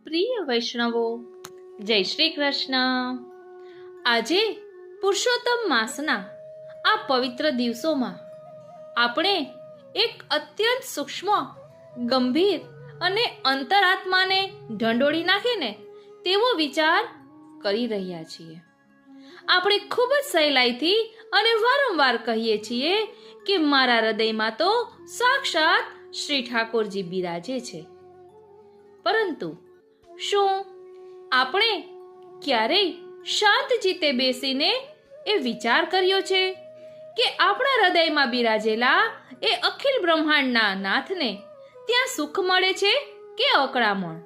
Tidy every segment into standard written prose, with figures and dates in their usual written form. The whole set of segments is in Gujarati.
પ્રિય વૈષ્ણવો, જય શ્રી કૃષ્ણ। આજે પુરુષોત્તમ માસના આ પવિત્ર દિવસોમાં આપણે એક અત્યંત સૂક્ષ્મ, ગંભીર અને અંતરાત્માને ઢંઢોળી નાખીને તેવો વિચાર કરી રહ્યા છીએ। આપણે ખૂબ જ સહેલાઈથી અને વારંવાર કહીએ છીએ કે મારા હૃદયમાં તો સાક્ષાત શ્રી ઠાકોરજી બિરાજે છે, પરંતુ શું આપણે ક્યારેય શાંત ચિત્તે બેસીને એ વિચાર કર્યો છે કે આપણા હૃદયમાં બિરાજેલા એ અખિલ બ્રહ્માંડના નાથને ત્યાં સુખ મળે છે કે અકળામણ?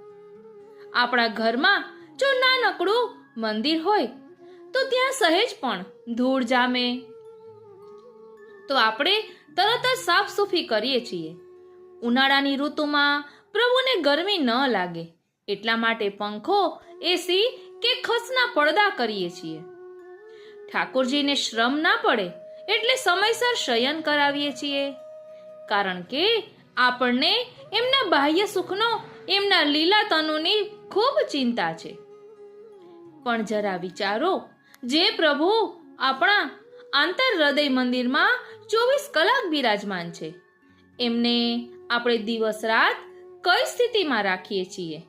આપણા ઘરમાં જો નાનકડું મંદિર હોય તો ત્યાં સહેજ પણ ધૂળ જામે તો આપણે તરત જ સાફ સૂફી કરીએ છીએ। ઉનાળાની ઋતુમાં પ્રભુને ગરમી ન લાગે એટલા માટે પંખો, એસી કે ખસના પડદા કરીએ છીએ। ઠાકોરજીને શ્રમ ના પડે એટલે સમયસર શયન કરાવીએ છીએ, કારણ કે આપણને એમના બાહ્ય સુખનો, એમના લીલા તનુની ખૂબ ચિંતા છે। પણ જરા વિચારો, જે પ્રભુ આપણા આંતર હૃદય મંદિરમાં 24 કલાક બિરાજમાન છે, એમને આપણે દિવસ રાત કઈ સ્થિતિમાં રાખીએ છીએ?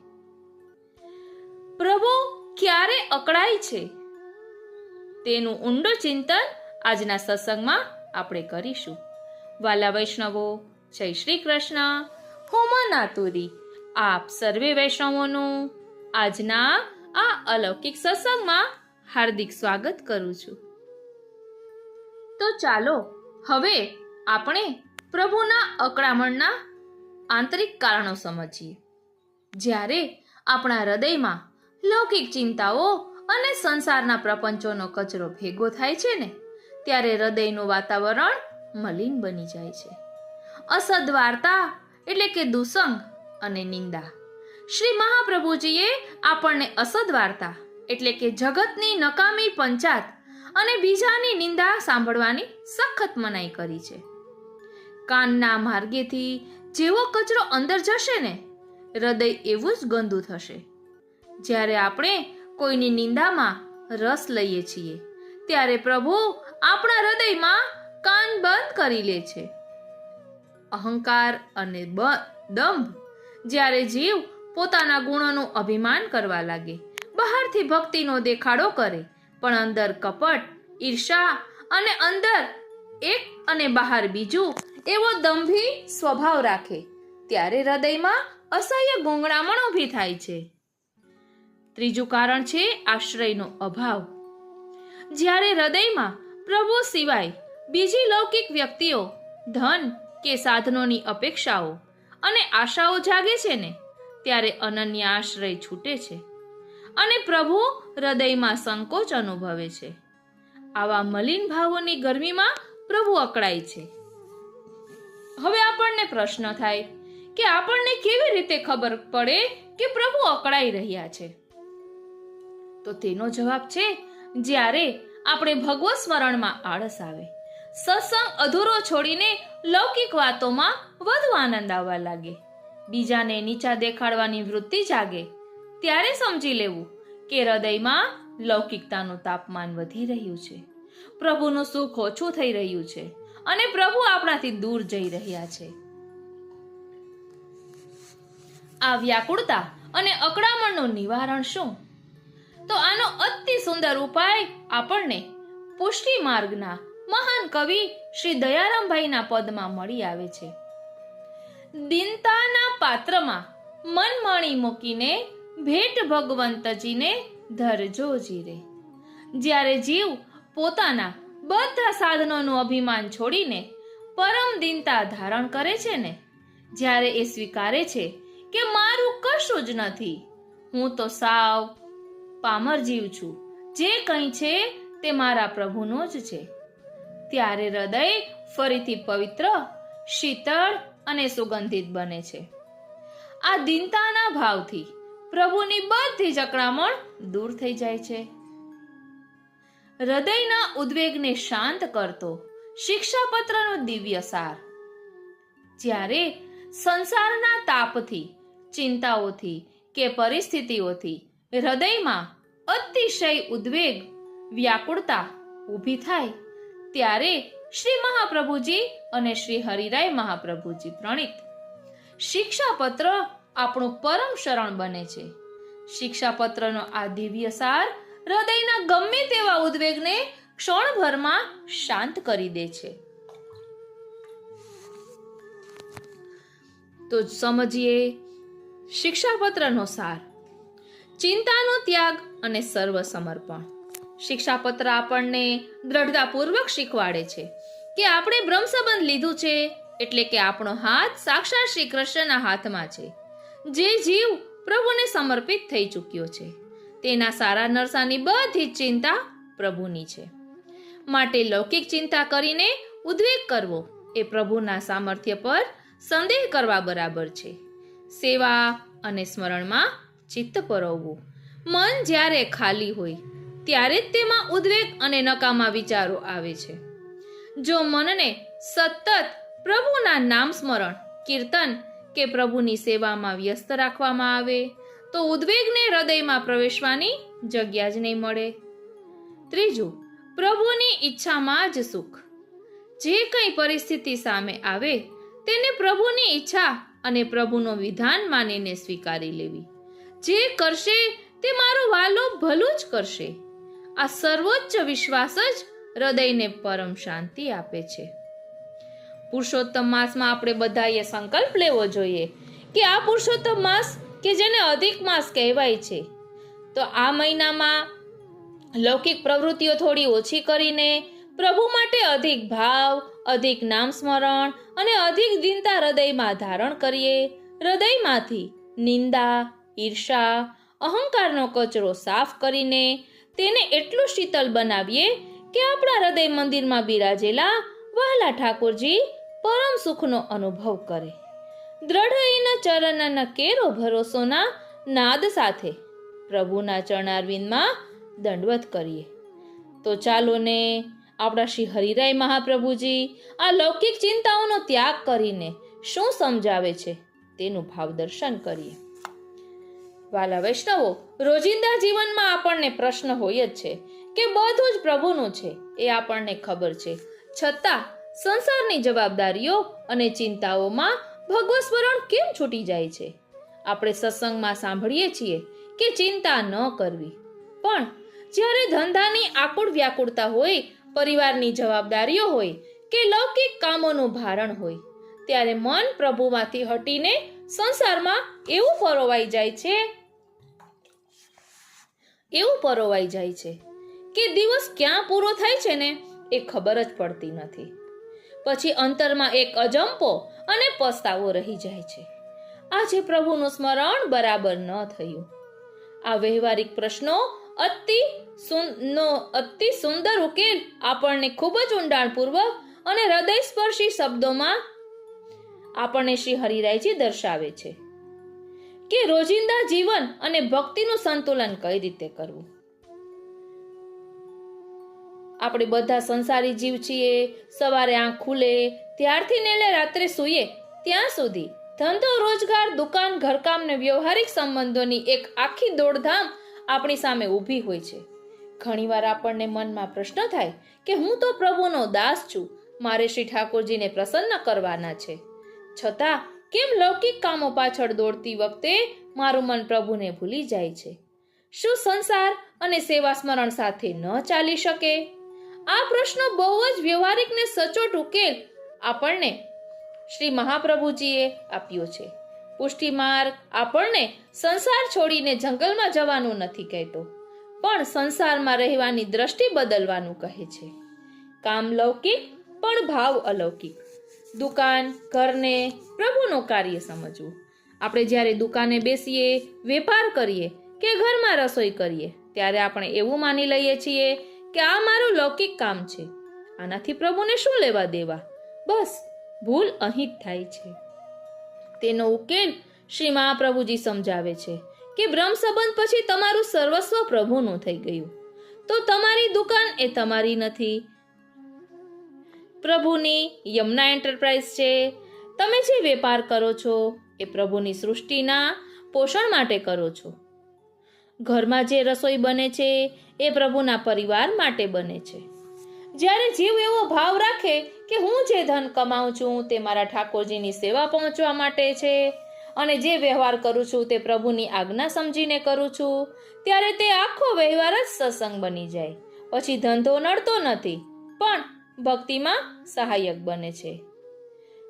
પ્રભુ ક્યારે અકળાય છે તેનું ઊંડું ચિંતન આજના સત્સંગમાં આપણે કરીશું। વાલા વૈષ્ણવો, જય શ્રી કૃષ્ણ। હું મનાતુરી આપ સર્વે વૈષ્ણવોનું આજના આ અલૌકિક સત્સંગમાં હાર્દિક સ્વાગત કરું છું। તો ચાલો હવે આપણે પ્રભુના અકળામણના આંતરિક કારણો સમજીએ। જ્યારે આપણા હૃદયમાં લૌકિક ચિંતાઓ અને સંસારના પ્રપંચોનો કચરો ભેગો થાય છે ને, ત્યારે હૃદયનું વાતાવરણ મલિન બની જાય છે। અસદ વાર્તા એટલે કે દુસંગ અને નિંદા। શ્રી મહાપ્રભુજીએ આપણને અસદ વાર્તા એટલે કે જગતની નકામી પંચાત અને બીજાની નિંદા સાંભળવાની સખત મનાઈ કરી છે। કાનના માર્ગેથી જેવો કચરો અંદર જશે ને, હૃદય એવું જ ગંદુ થશે। જ્યારે આપણે કોઈની નિંદામાં રસ લઈએ છીએ ત્યારે પ્રભુ આપણા હૃદયમાં કાન બંધ કરી લે છે। અહંકાર અને દંભ, જ્યારે જીવ પોતાના ગુણોનું અભિમાન કરવા લાગે, બહારથી ભક્તિનો દેખાડો કરે પણ અંદર કપટ, ઈર્ષા અને અંદર એક અને બહાર બીજું એવો દંભી સ્વભાવ રાખે, ત્યારે હૃદયમાં અસહ્ય ગૂંગળામણ ઊભી થાય છે। ત્રીજું કારણ છે આશ્રયનો અભાવ। જ્યારે હૃદયમાં પ્રભુ સિવાય બીજી લૌકિક વ્યક્તિઓ, ધન કે સાધનોની અપેક્ષાઓ અને આશાઓ જાગે છે ને, ત્યારે અનન્ય આશ્રય છૂટે છે અને પ્રભુ હૃદયમાં સંકોચ અનુભવે છે। આવા મલિન ભાવોની ગરમીમાં પ્રભુ અકળાય છે। હવે આપણને પ્રશ્ન થાય કે આપણને કેવી રીતે ખબર પડે કે પ્રભુ અકળાઈ રહ્યા છે? તો તેનો જવાબ છે, જ્યારે આપણે ભગવત સ્મરણમાં આળસ આવે, સત્સંગ અધૂરો છોડીને લૌકિક વાતોમાં વધુ આનંદ આવવા લાગે, બીજાને નીચા દેખાડવાની વૃત્તિ જાગે, ત્યારે સમજી લેવું કે હૃદયમાં લૌકિકતાનું તાપમાન વધી રહ્યું છે, પ્રભુનું સુખ ઓછું થઈ રહ્યું છે અને પ્રભુ આપણાથી દૂર જઈ રહ્યા છે। આ વ્યાકુળતા અને અકળામણનું નિવારણ શું? તો આનો અતિ સુંદર ઉપાય આપણને પુષ્ટિ માર્ગના મહાન કવિ શ્રી દયારામભાઈના પદમાં મળી આવે છે। દીનતાના પાત્રમાં મનમાણી મૂકીને ભેટ ભગવંતજીને ધરજો જીરે। જ્યારે જીવ પોતાના બધા સાધનોનું અભિમાન છોડીને પરમ દીનતા ધારણ કરે છે ને, જ્યારે એ સ્વીકારે છે કે મારું કશું જ નથી, હું તો સાવ પામર જીવ છું, જે કંઈ છે તે મારા પ્રભુનો જ છે, ત્યારે હૃદય ફરીથી પવિત્ર, શીતળ અને સુગંધિત બને છે। આ દીનતાના ભાવથી પ્રભુની બધી જ અકળામણ દૂર થઈ જાય છે। હૃદયના ઉદ્વેગને શાંત કરતો શિક્ષાપત્રનો દિવ્ય સાર। જ્યારે સંસારના તાપથી, ચિંતાઓથી કે પરિસ્થિતિઓથી હૃદયમાં અતિશય ઉદ્વેગ, વ્યાકુળતા ઊભી થાય, ત્યારે શ્રી મહાપ્રભુજી અને શ્રી હરિરાય મહાપ્રભુજી પ્રણીત શિક્ષાપત્ર આપણું પરમ શરણ બને છે. શિક્ષાપત્રનો આ દિવ્ય સાર હૃદયના ગમે તેવા ઉદ્વેગને ક્ષણભરમાં શાંત કરી દે છે. તો સમજીએ શિક્ષાપત્રનો સાર. ચિંતાનો ત્યાગ અને સર્વ સમર્પણ. શિક્ષાપત્ર આપણને દ્રઢતાપૂર્વક શીખવાડે છે કે આપણે બ્રહ્મ સંબંધ લીધું છે એટલે કે આપણો હાથ સાક્ષાત શ્રી કૃષ્ણના હાથમાં છે. જે જીવ પ્રભુને સમર્પિત થઈ ચૂક્યો છે તેના સારા નરસાની બધી જ ચિંતા પ્રભુની છે. માટે લૌકિક ચિંતા કરીને ઉદ્વેગ કરવો એ પ્રભુના સામર્થ્ય પર સંદેહ કરવા બરાબર છે. સેવા અને સ્મરણમાં ચિત્ત પરોવવું. મન જ્યારે ખાલી હોય ત્યારે જ તેમાં ઉદ્વેગ અને નકામા વિચારો આવે છે. જો મનને સતત પ્રભુના નામ સ્મરણ, કીર્તન કે પ્રભુની સેવામાં વ્યસ્ત રાખવામાં આવે તો ઉદ્વેગને હૃદયમાં પ્રવેશવાની જગ્યા જ નહીં મળે. ત્રીજું, પ્રભુની ઈચ્છામાં જ સુખ. જે કંઈ પરિસ્થિતિ સામે આવે તેને પ્રભુની ઈચ્છા અને પ્રભુનું વિધાન માનીને સ્વીકારી લેવી. જે કરશે તે મારો વાલો ભલું જ કરશે. આ સર્વોચ્ચ વિશ્વાસ જ હૃદયને પરમ શાંતિ આપે છે. પુરુષોત્તમ માસમાં આપણે બધાએ સંકલ્પ લેવો જોઈએ કે આ પુરુષોત્તમ માસ કે જેને અધિક માસ કહેવાય છે, તો આ મહિનામાં લૌકિક પ્રવૃત્તિઓ થોડી ઓછી કરીને પ્રભુ માટે અધિક ભાવ, અધિક નામ સ્મરણ અને અધિક દીનતા હૃદયમાં ધારણ કરીએ. હૃદયમાંથી નિંદા, ઈર્ષા, અહંકારનો કચરો સાફ કરીને તેને એટલું શીતલ બનાવીએ કે આપણા હૃદય મંદિરમાં બિરાજેલા વહાલા ઠાકોરજી પરમ સુખનો અનુભવ કરે. દ્રઢ ચરણના કેરો ભરોસોના નાદ સાથે પ્રભુના ચરણારવિંદમાં દંડવત કરીએ. તો ચાલો ને આપણા શ્રી હરિરાય મહાપ્રભુજી આ લૌકિક ચિંતાઓનો ત્યાગ કરીને શું સમજાવે છે તેનું ભાવ દર્શન કરીએ. વાલા વૈષ્ણવો, રોજિંદા જીવનમાં આપણને પ્રશ્ન હોય જ છે કે બધું જ પ્રભુનું છે એ આપણને ખબર છે, છતાં સંસારની જવાબદારીઓ અને ચિંતાઓમાં ભગવત સ્મરણ કેમ છૂટી જાય છે? આપણે સત્સંગમાં સાંભળીએ છીએ કે ચિંતા ન કરવી, પણ જ્યારે ધંધાની આકુળ વ્યાકુળતા હોય, પરિવારની જવાબદારીઓ હોય કે લૌકિક કામોનું ભારણ હોય, ત્યારે મન પ્રભુમાંથી હટીને સંસારમાં એવું પરોવાઈ જાય છે કે દિવસ ક્યાં પૂરો થાય છે ને એ ખબર જ પડતી નથી. પછી અંતરમાં એક અજંપો અને પસ્તાવો રહી જાય છે. આજે પ્રભુનું સ્મરણ બરાબર ન થયું. આ વ્યવહારિક પ્રશ્નો અતિ સુંદર ઉકેલ આપણને ખૂબ જ ઊંડાણપૂર્વક અને હૃદયસ્પર્શી શબ્દોમાં આપણને શ્રી હરિરાયજી દર્શાવે છે કે રોજિંદા જીવન અને ભક્તિનું સંતુલન કઈ રીતે કરવું. આપણે બધા સંસારી જીવ છીએ. સવારે આંખ ખુલે ત્યારથી લઈને રાત્રે સૂઈએ ત્યાં સુધી ધંધો, રોજગાર, દુકાન, ઘરકામ ને વ્યવહારિક સંબંધોની એક આખી દોડધામ આપણી સામે ઊભી હોય છે. ઘણીવાર આપણને મનમાં પ્રશ્ન થાય કે હું તો પ્રભુનો દાસ છું, મારે શ્રી ઠાકોરજીને પ્રસન્ન કરવાના છે, છતાં કેમ લૌકિક કામો પાછળ દોડતી વખતે મારું મન પ્રભુને ભૂલી જાય છે? શું સંસાર અને સેવા સ્મરણ સાથે ન ચાલી શકે? આ પ્રશ્નો બહુ જ વ્યવહારિક ને સચોટ ઉકેલ આપણને શ્રી મહાપ્રભુજીએ આપ્યો છે. પુષ્ટિ માર્ગ આપણને સંસાર છોડીને જંગલમાં જવાનું નથી કહેતો, પણ સંસારમાં રહેવાની દ્રષ્ટિ બદલવાનું કહે છે. કામ લૌકિક પણ ભાવ અલૌકિક. દુકાન, ઘરને પ્રભુનું કાર્ય સમજવું. આપણે જ્યારે દુકાને બેસીએ, વેપાર કરીએ કે ઘરમાં રસોઈ કરીએ ત્યારે આપણે એવું માની લઈએ છીએ કે આ મારું લૌકિક કામ છે, આનાથી પ્રભુને શું લેવા દેવા? બસ ભૂલ અહીં જ થાય છે. તેનો ઉકેલ શ્રી મહાપ્રભુજી સમજાવે છે કે બ્રહ્મ સંબંધ પછી તમારું સર્વસ્વ પ્રભુનું થઈ ગયું, તો તમારી દુકાન એ તમારી નથી, પ્રભુની યમુના એન્ટરપ્રાઇઝ છે. તમે જે વેપાર કરો છો એ પ્રભુની સૃષ્ટિના પોષણ માટે કરો છો. ઘરમાં જે રસોઈ બને છે એ પ્રભુના પરિવાર માટે બને છે. જ્યારે જીવ એવો ભાવ રાખે કે હું જે ધન કમાઉં છું તે મારા ઠાકોરજીની સેવા પહોંચવા માટે છે અને જે વ્યવહાર કરું છું તે પ્રભુની આજ્ઞા સમજીને કરું છું, ત્યારે તે આખો વ્યવહાર જ સત્સંગ બની જાય. પછી ધંધો નડતો નથી, પણ ભક્તિમાં સહાયક બને છે.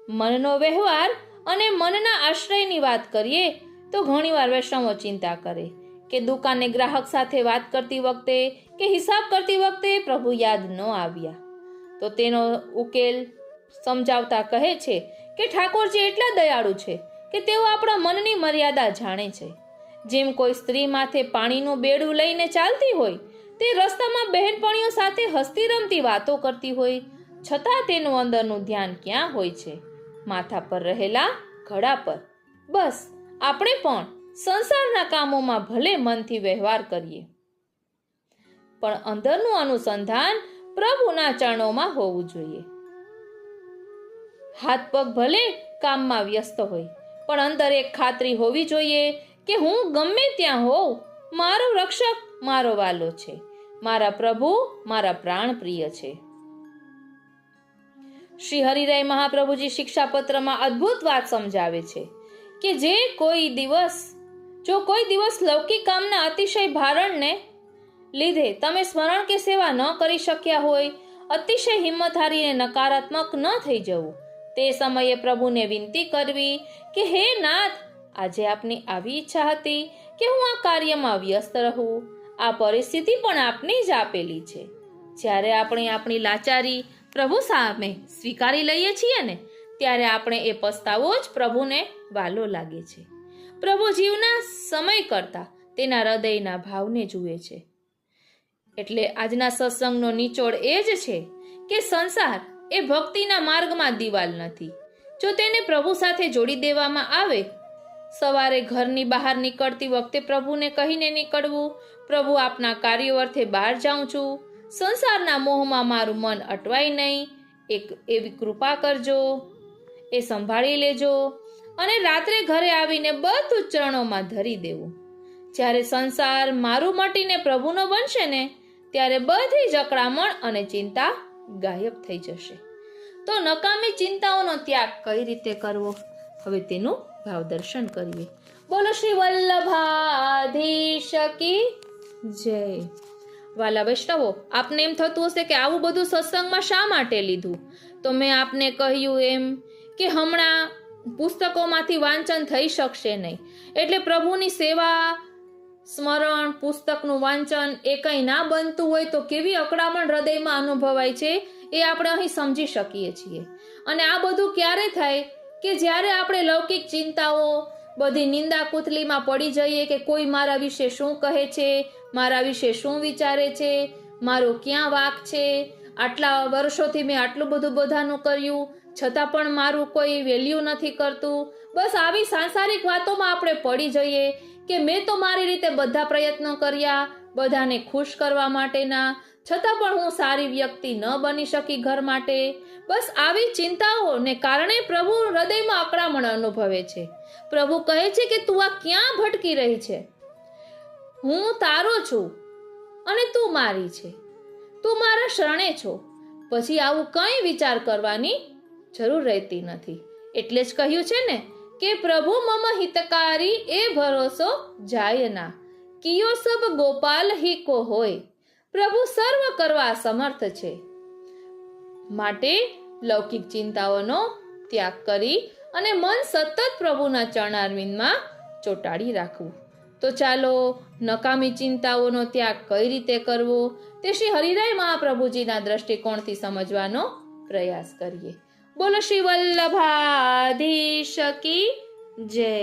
મનનો વ્યવહાર અને મનના આશ્રયની વાત કરીએ તો ઘણીવાર વૈષ્ણવો ચિંતા કરે કે દુકાને ગ્રાહક સાથે વાત કરતી વખતે કે હિસાબ કરતી વખતે પ્રભુ યાદ ન આવ્યા. તો તેનો ઉકેલ સમજાવતા કહે છે કે ઠાકોરજી એટલા દયાળુ છે કે તેઓ આપણા મનની મર્યાદા જાણે છે. જેમ કોઈ સ્ત્રી માથે પાણીનું બેડું લઈને ચાલતી હોય, તે રસ્તામાં બહેનપણીઓ સાથે હસતી રમતી વાતો કરતી હોય, છતાં તેનું અંદરનું ધ્યાન ક્યાં હોય છે? માથા પર રહેલા ઘડા પર. બસ આપણે પણ સંસારના કામોમાં ભલે મનથી વ્યવહાર કરીએ, પણ અંદરનું અનુસંધાન પ્રભુના ચરણોમાં હોવું જોઈએ. હાથ પગ ભલે કામમાં વ્યસ્ત હોય, પણ અંદર એક ખાતરી હોવી જોઈએ કે હું ગમે ત્યાં હોઉં, મારો રક્ષક મારો વાલો છે, મારા પ્રભુ મારા પ્રાણ પ્રિય છે. શ્રી હરિરાય મહાપ્રભુજી શિક્ષાપત્રમાં અદ્ભુત વાત સમજાવે છે કે જો કોઈ દિવસ લૌકિક કામના અતિશય ભારણને લીધે તમે સ્મરણ કે સેવા ન કરી શક્યા હોય, અતિશય હિંમત હારીને નકારાત્મક ન થઈ જવું. તે સમયે પ્રભુને વિનંતી કરવી કે હે નાથ, આજે આપની આવી ઈચ્છા હતી કે હું આ કાર્યમાં વ્યસ્ત રહું. આ પરિસ્થિતિ પણ આપની જ આપેલી છે. જ્યારે આપણે આપણી લાચારી પ્રભુ સામે સ્વીકારી લઈએ છીએ ને, ત્યારે આપણે એ પસ્તાવો જ પ્રભુને વાલો લાગે છે. પ્રભુ જીવના સમય કરતા તેના હૃદયના ભાવને જુએ છે. એટલે આજના સત્સંગનો નિચોડ એ જ છે કે સંસાર એ ભક્તિના માર્ગમાં દિવાલ નથી. જો તેને પ્રભુ સાથે જોડી દેવામાં આવે, સવારે ઘરની બહાર નીકળતી વખતે પ્રભુને કહીને નીકળવું, પ્રભુ આપના કાર્યો અર્થે બહાર જાઉં છું, સંસારના મોહમાં મારું મન અટવાય નહીં, એવી કૃપા કરજો, એ સંભાળી લેજો. અને રાત્રે ઘરે આવીને બધું ચરણોમાં ધરી દેવું. જ્યારે સંસાર મારું મટીને પ્રભુનો બનશે ને, ત્યારે બધી જ અકળામણ અને ચિંતા ગાયબ થઈ જશે. તો નકામી ચિંતાઓનો ત્યાગ કઈ રીતે કરવો, હવે તેનું ભાવ દર્શન કરીએ. બોલો શ્રી વલ્લભાધીશ કી જય. વાલા વૈષ્ણવો, આપને એમ થતું હશે કે આવું બધું સત્સંગમાં શા માટે લીધું? તો મેં આપને કહ્યું એમ કે હમણાં પુસ્તકોમાંથી વાંચન થઈ શકશે નહીં, એટલે પ્રભુની સેવા, સ્મરણ, પુસ્તકનું વાંચન એ કંઈ ના બનતું હોય તો કેવી અકળામણ હૃદયમાં અનુભવાય છે એ આપણે અહીં સમજી શકીએ છીએ. અને આ બધું ક્યારે થાય કે જ્યારે આપણે લૌકિક ચિંતાઓ, બધી નિંદા કુથલીમાં પડી જઈએ કે કોઈ મારા વિશે શું કહે છે, મારા વિશે શું વિચારે છે, મારો ક્યાં વાંક છે, આટલા વર્ષોથી મેં આટલું બધું બધાનું કર્યું છતાં પણ મારું કોઈ વેલ્યુ નથી કરતું. બસ આવી સાંસારિક વાતોમાં આપણે પડી જઈએ કે મેં તો મારી રીતે બધા પ્રયત્નો કર્યા બધાને ખુશ કરવા માટેના, છતાં પણ હું સારી વ્યક્તિ ન બની શકી ઘર માટે. બસ આવી ચિંતાઓને કારણે પ્રભુ હૃદયમાં અકળામણ અનુભવે છે. પ્રભુ કહે છે કે તું આ ક્યાં ભટકી રહી છે? હું તારો છું અને તું મારી છે, તું મારા શરણે છો. પછી આવું કંઈ વિચાર કરવાની જરૂર રહેતી નથી. એટલે જ કહ્યું છે ને કે પ્રભુ મમ હિતકારી એ ભરોસો જાય ના, કિયો સબ ગોપાલ હી કો હોય. પ્રભુ સર્વ કરવા સમર્થ છે. માટે લૌકિક ચિંતાઓનો ત્યાગ કરી અને મન સતત પ્રભુના ચરણારવિંદમાં ચોંટાડી રાખવું. તો ચાલો નકામી ચિંતાઓનો ત્યાગ કઈ રીતે કરવો તે શ્રી હરિરાય મહાપ્રભુજીના દ્રષ્ટિકોણથી સમજવાનો પ્રયાસ કરીએ. બોલો શ્રી વલ્લભાધીશ કી જય.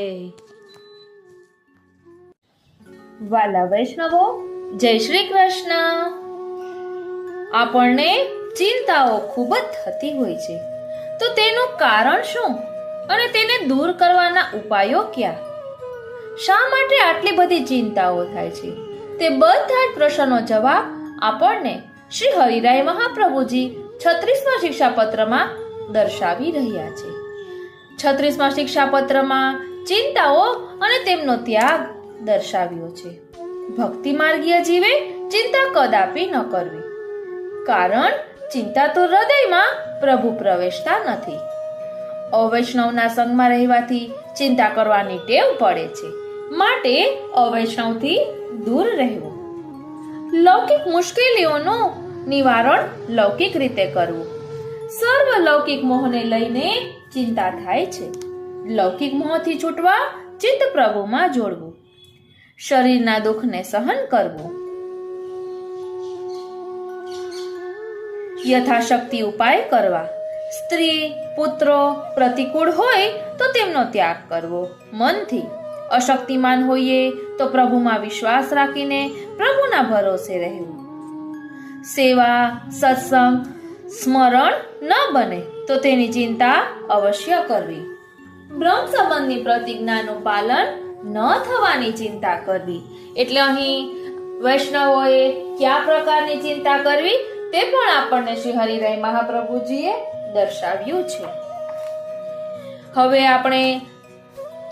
વાલા વૈષ્ણવો, જય શ્રી કૃષ્ણ. આપણને ચિંતાઓ ખૂબ જ થતી હોય છે, તો તેનું કારણ શું અને તેને દૂર કરવાના ઉપાયો ક્યાં? શા માટે આટલી બધી ચિંતાઓ થાય છે? તે બધા જ પ્રશ્નનો જવાબ આપણને શ્રી હરિરાય મહાપ્રભુજી 36મા શિક્ષાપત્રમાં દર્શાવી રહ્યા છે. 36મા શિક્ષાપત્રમાં ચિંતાઓ અને તેમનો ત્યાગ દર્શાવ્યો છે. ભક્તિ માર્ગીય જીવે ચિંતા કદાપી ન કરવી, કારણ ચિંતા તો હૃદયમાં પ્રભુ પ્રવેશતા નથી. અવૈષ્ણવના સંગમાં રહેવાથી ચિંતા કરવાની ટેવ પડે છે, માટે અવૈષ્ણવથી દૂર રહેવું. લૌકિક મુશ્કેલીઓનું નિવારણ લૌકિક રીતે કરવું. સર્વ લૌકિક મોહને લઈને ચિંતા થાય છે. લૌકિક મોહથી છૂટવા ચિત્ત પ્રભુમાં જોડવું. શરીરના દુઃખને સહન કરવું. યથાશક્તિ ઉપાય કરવા. સ્ત્રી પુત્રો પ્રતિકૂળ હોય તો તેમનો ત્યાગ કરવો મનથી. અશક્તિમાન હોઈએ તો પ્રભુમાં વિશ્વાસ રાખીને પ્રભુના ભરોસે રહેવું. સેવા સત્સંગ સ્મરણ ન બને તો તેની ચિંતા અવશ્ય કરવી. બ્રહ્મ સંબંધની પ્રતિજ્ઞાનું પાલન ન થવાની ચિંતા કરવી. એટલે અહીં વૈષ્ણવોએ કયા પ્રકારની ચિંતા કરવી તે પણ આપણને શ્રી હરિરાય મહાપ્રભુજીએ દર્શાવ્યું છે. હવે આપણે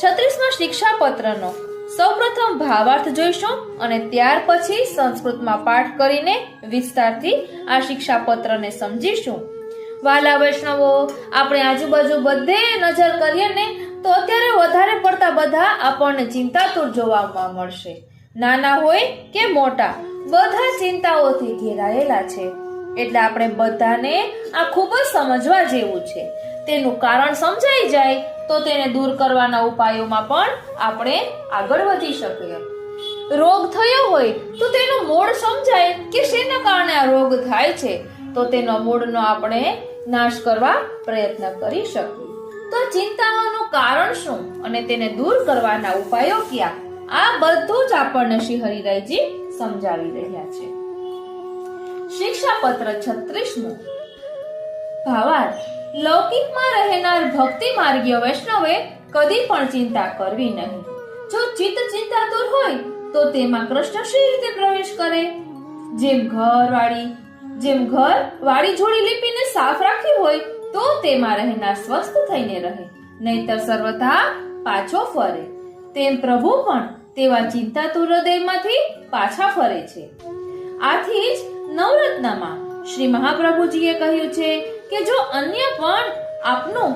36મા શિક્ષાપત્રનો સૌપ્રથમ ભાવાર્થ જોઈશું અને ત્યાર પછી સંસ્કૃતમાં પાઠ કરીને વિસ્તારથી આ શિક્ષાપત્રને સમજીશું. વાલા વૈષ્ણવો, આપણે આજુબાજુ બધે નજર કરીએ ને તો અત્યારે વધારે પડતા બધા આપણને ચિંતાતુર જોવા મળશે. નાના હોય કે મોટા, બધા ચિંતાઓથી ઘેરાયેલા છે. એટલે આપણે બધાને આ ખૂબ જ સમજવા જેવું છે. તેનું કારણ સમજાઈ જાય તો તેને દૂર કરવાના ઉપાયોમાં પણ આપણે આગળ વધી શકીએ. રોગ થયો હોય તો તેનું મૂળ સમજાય કે શેના કારણે આ રોગ થાય છે, તો તેનો મૂળનો આપણે નાશ કરવા પ્રયત્ન કરી શકીએ. તો ચિંતાઓનું કારણ શું અને તેને દૂર કરવાના ઉપાયો કયા, આ બધું જ આપણને શ્રી હરિરાયજી સમજાવી રહ્યા છે. શિક્ષાપત્ર 36મું ભાવાર્થ. લૌકિકમાં રહેનાર ભક્તિ માર્ગીય વૈષ્ણવે કદી પણ ચિંતા કરવી નહીં. જો ચિત્ત ચિંતાતુર હોય તો તેમાં કૃષ્ણ શી રીતે પ્રવેશ કરે? જેમ ઘર વાળી જોડી લીપીને સાફ રાખી હોય તો તેમાં રહેનાર સ્વસ્થ થઈને રહે, નહીતર સર્વથા પાછો ફરે. તેમ પ્રભુ પણ તેવા ચિંતાતુર હૃદયમાંથી પાછા ફરે છે. આથી જ નવરત્નમાં શ્રી મહાપ્રભુજીએ કહ્યું છે કે જો અન્ય પણ આપનું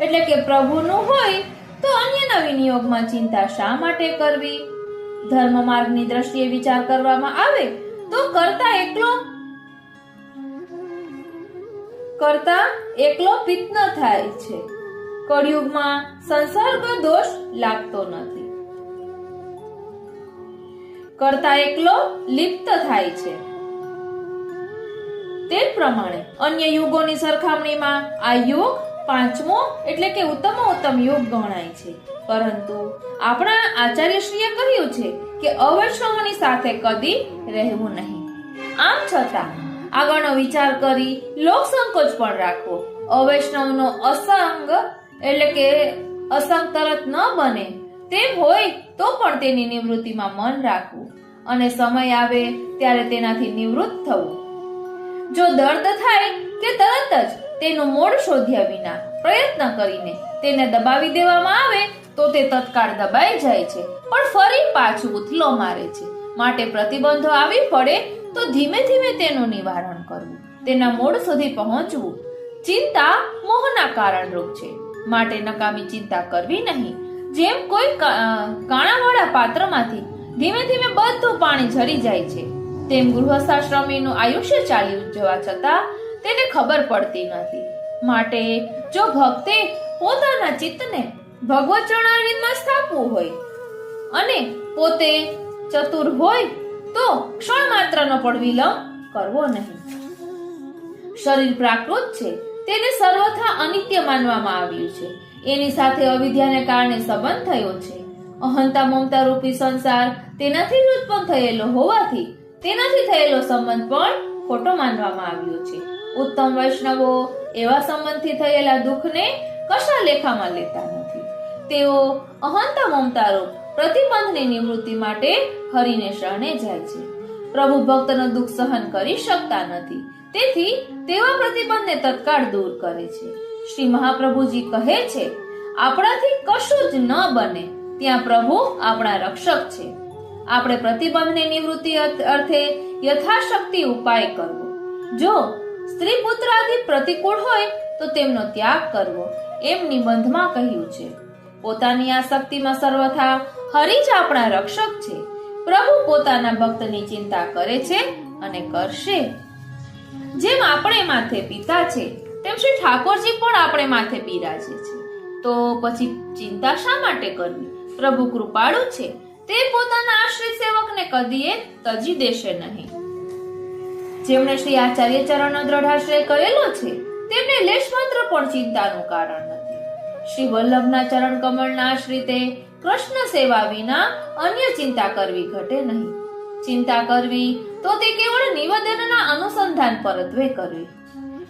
એટલે કે પ્રભુનું હોય તો અન્યના વિનિયોગમાં ચિંતા શા માટે કરવી? ધર્મ માર્ગની દ્રષ્ટિએ વિચાર કરવામાં આવે તો કરતા એકલો પિત્ત થાય છે. કળિયુગમાં સંસર્ગ દોષ લાગતો નથી. કરતા એકલો લિપ્ત થાય છે. તે પ્રમાણે અન્ય યુગોની સરખામણીમાં આ યુગ પાંચમો એટલે કે ઉત્તમ યુગ ગણાય છે. પરંતુ આપણા આચાર્યશ્રીએ કહ્યું છે કે અવૈષ્ણવની સાથે કદી રહેવું નહીં. આમ છતાં આગળનો વિચાર કરી લોક સંકોચ પણ રાખવો. અવૈષ્ણવનો અસંગ એટલે કે અસંગ તરત ન બને તેમ હોય તો પણ તેની નિવૃત્તિમાં મન રાખવું અને સમય આવે ત્યારે તેનાથી નિવૃત્ત થવું. જો દર્દ થાય કે તરત જ તેનું મૂળ શોધ્યા વિના પ્રયત્ન કરીને તેને દબાવી દેવામાં આવે તો તે તત્કાળ દબાઈ જાય છે, પણ ફરી પાછું ઉથલો મારે છે. માટે પ્રતિબંધો આવી પડે તો ધીમે ધીમે તેનું નિવારણ કરવું, તેના મૂળ સુધી પહોંચવું. ચિંતા મોહના કારણરૂપ છે, માટે નકામી ચિંતા કરવી નહીં. જેમ કોઈ કાણાવાળા પાત્રમાંથી ધીમે ધીમે બધું પાણી ઝરી જાય છે, તેમ ગૃહસ્થાશ્રમીનું આયુષ્ય ચાલ્યું જવા છતાં તેને ખબર પડતી નથી. માટે જો ભક્તે પોતાના ચિત્તને ભગવત ચરણારવિંદમાં સ્થાપવું હોય અને પોતે ચતુર હોય તો ક્ષણ માત્રનો પણ વિલંબ કરવો નહીં. શરીર પ્રાકૃત છે, તેને સર્વથા અનિત્ય માનવામાં આવ્યું છે. એની સાથે અવિદ્યાને કારણે સંબંધ થયો છે. અહંતા મમતા રૂપી સંસાર તેનાથી જ ઉત્પન્ન થયેલો હોવાથી તેનાથી થયેલો સંબંધ પણ ખોટો માનવામાં આવ્યો છે. ઉત્તમ વૈષ્ણવો એવા સંબંધથી થયેલા દુઃખને કશા લેખામાં લેતા નથી. તેઓ અહંતા મમતા રૂપ પ્રતિબંધની નિવૃત્તિ માટે હરિને શરણે જાય છે. પ્રભુ ભક્તનું દુઃખ સહન કરી શકતા નથી, તેથી તેવા પ્રતિબંધને તત્કાળ દૂર કરે છે. શ્રી મહાપ્રભુજી કહે છે, આપણાથી કશું જ ન બને ત્યાં પ્રભુ આપણા રક્ષક છે. આપણે પ્રતિબંધની નિવૃત્તિ અર્થે યથાશક્તિ ઉપાય કરવો. જો સ્ત્રી પુત્રાદિ પ્રતિકૂળ હોય તો તેમનો ત્યાગ કરવો એમ નિબંધમાં કહ્યું છે. પોતાની આસક્તિમાં સર્વથા હરિ જ આપણા રક્ષક છે. પ્રભુ પોતાના ભક્તની ચિંતા કરે છે અને કરશે. જેમ આપણે માથે પિતા છે તેમ શ્રી ઠાકોરજી પણ આપણે માથે બિરાજે છે. તો પછી ચિંતા શા માટે કરવી? પ્રભુ કૃપાળુ છે, તે પોતાના આશ્રિત સેવકને કદીએ તજી દેશે નહીં. જેમણે શ્રી આચાર્ય ચરણનો દ્રઢાશ્રય કરેલો છે તેમને લેશ માત્ર પણ ચિંતાનું કારણ નથી. શ્રી વલ્લભના ચરણ કમળના આશ્રિતે કૃષ્ણ સેવા વિના અન્ય ચિંતા કરવી ઘટે નહીં. ચિંતા કરવી તો તે કેવળ નિવેદનના અનુસંધાન પરત્વે કરવી.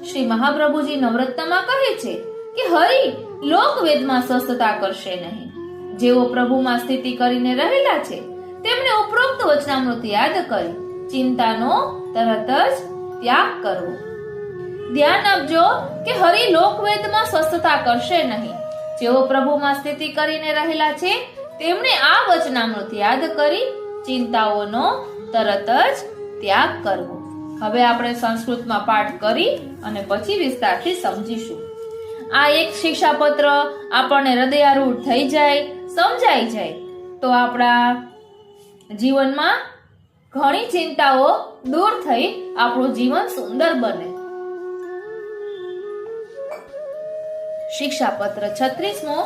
શ્રી મહાપ્રભુજી નવરત્નમાં કહે છે કે હરિ લોકવેદમાં સ્વસ્થતા કરશે નહીં. જેઓ પ્રભુમાં સ્થિતિ કરીને રહેલા છે તેમણે ઉપરોક્ત વચનામૃત યાદ કરી ચિંતાનો તરત જ ત્યાગ કરવો. ધ્યાન આપજો કે હરિ લોકવેદમાં સ્વસ્થતા કરશે નહીં. જેઓ પ્રભુમાં સ્થિતિ કરીને રહેલા છે તેમણે આ વચનામૃત યાદ કરી ચિંતાઓનો તરત જ ત્યાગ કરવો. હવે આપણે સંસ્કૃતમાં પાઠ કરી અને પછી વિસ્તારથી સમજીશું. આ એક શિક્ષાપત્ર આપણને હૃદયારૂઢ થઈ જાય, સમજાઈ જાય તો આપણા જીવનમાં ઘણી ચિંતાઓ દૂર થઈ આપણું જીવન સુંદર બને. શિક્ષાપત્ર 36મો.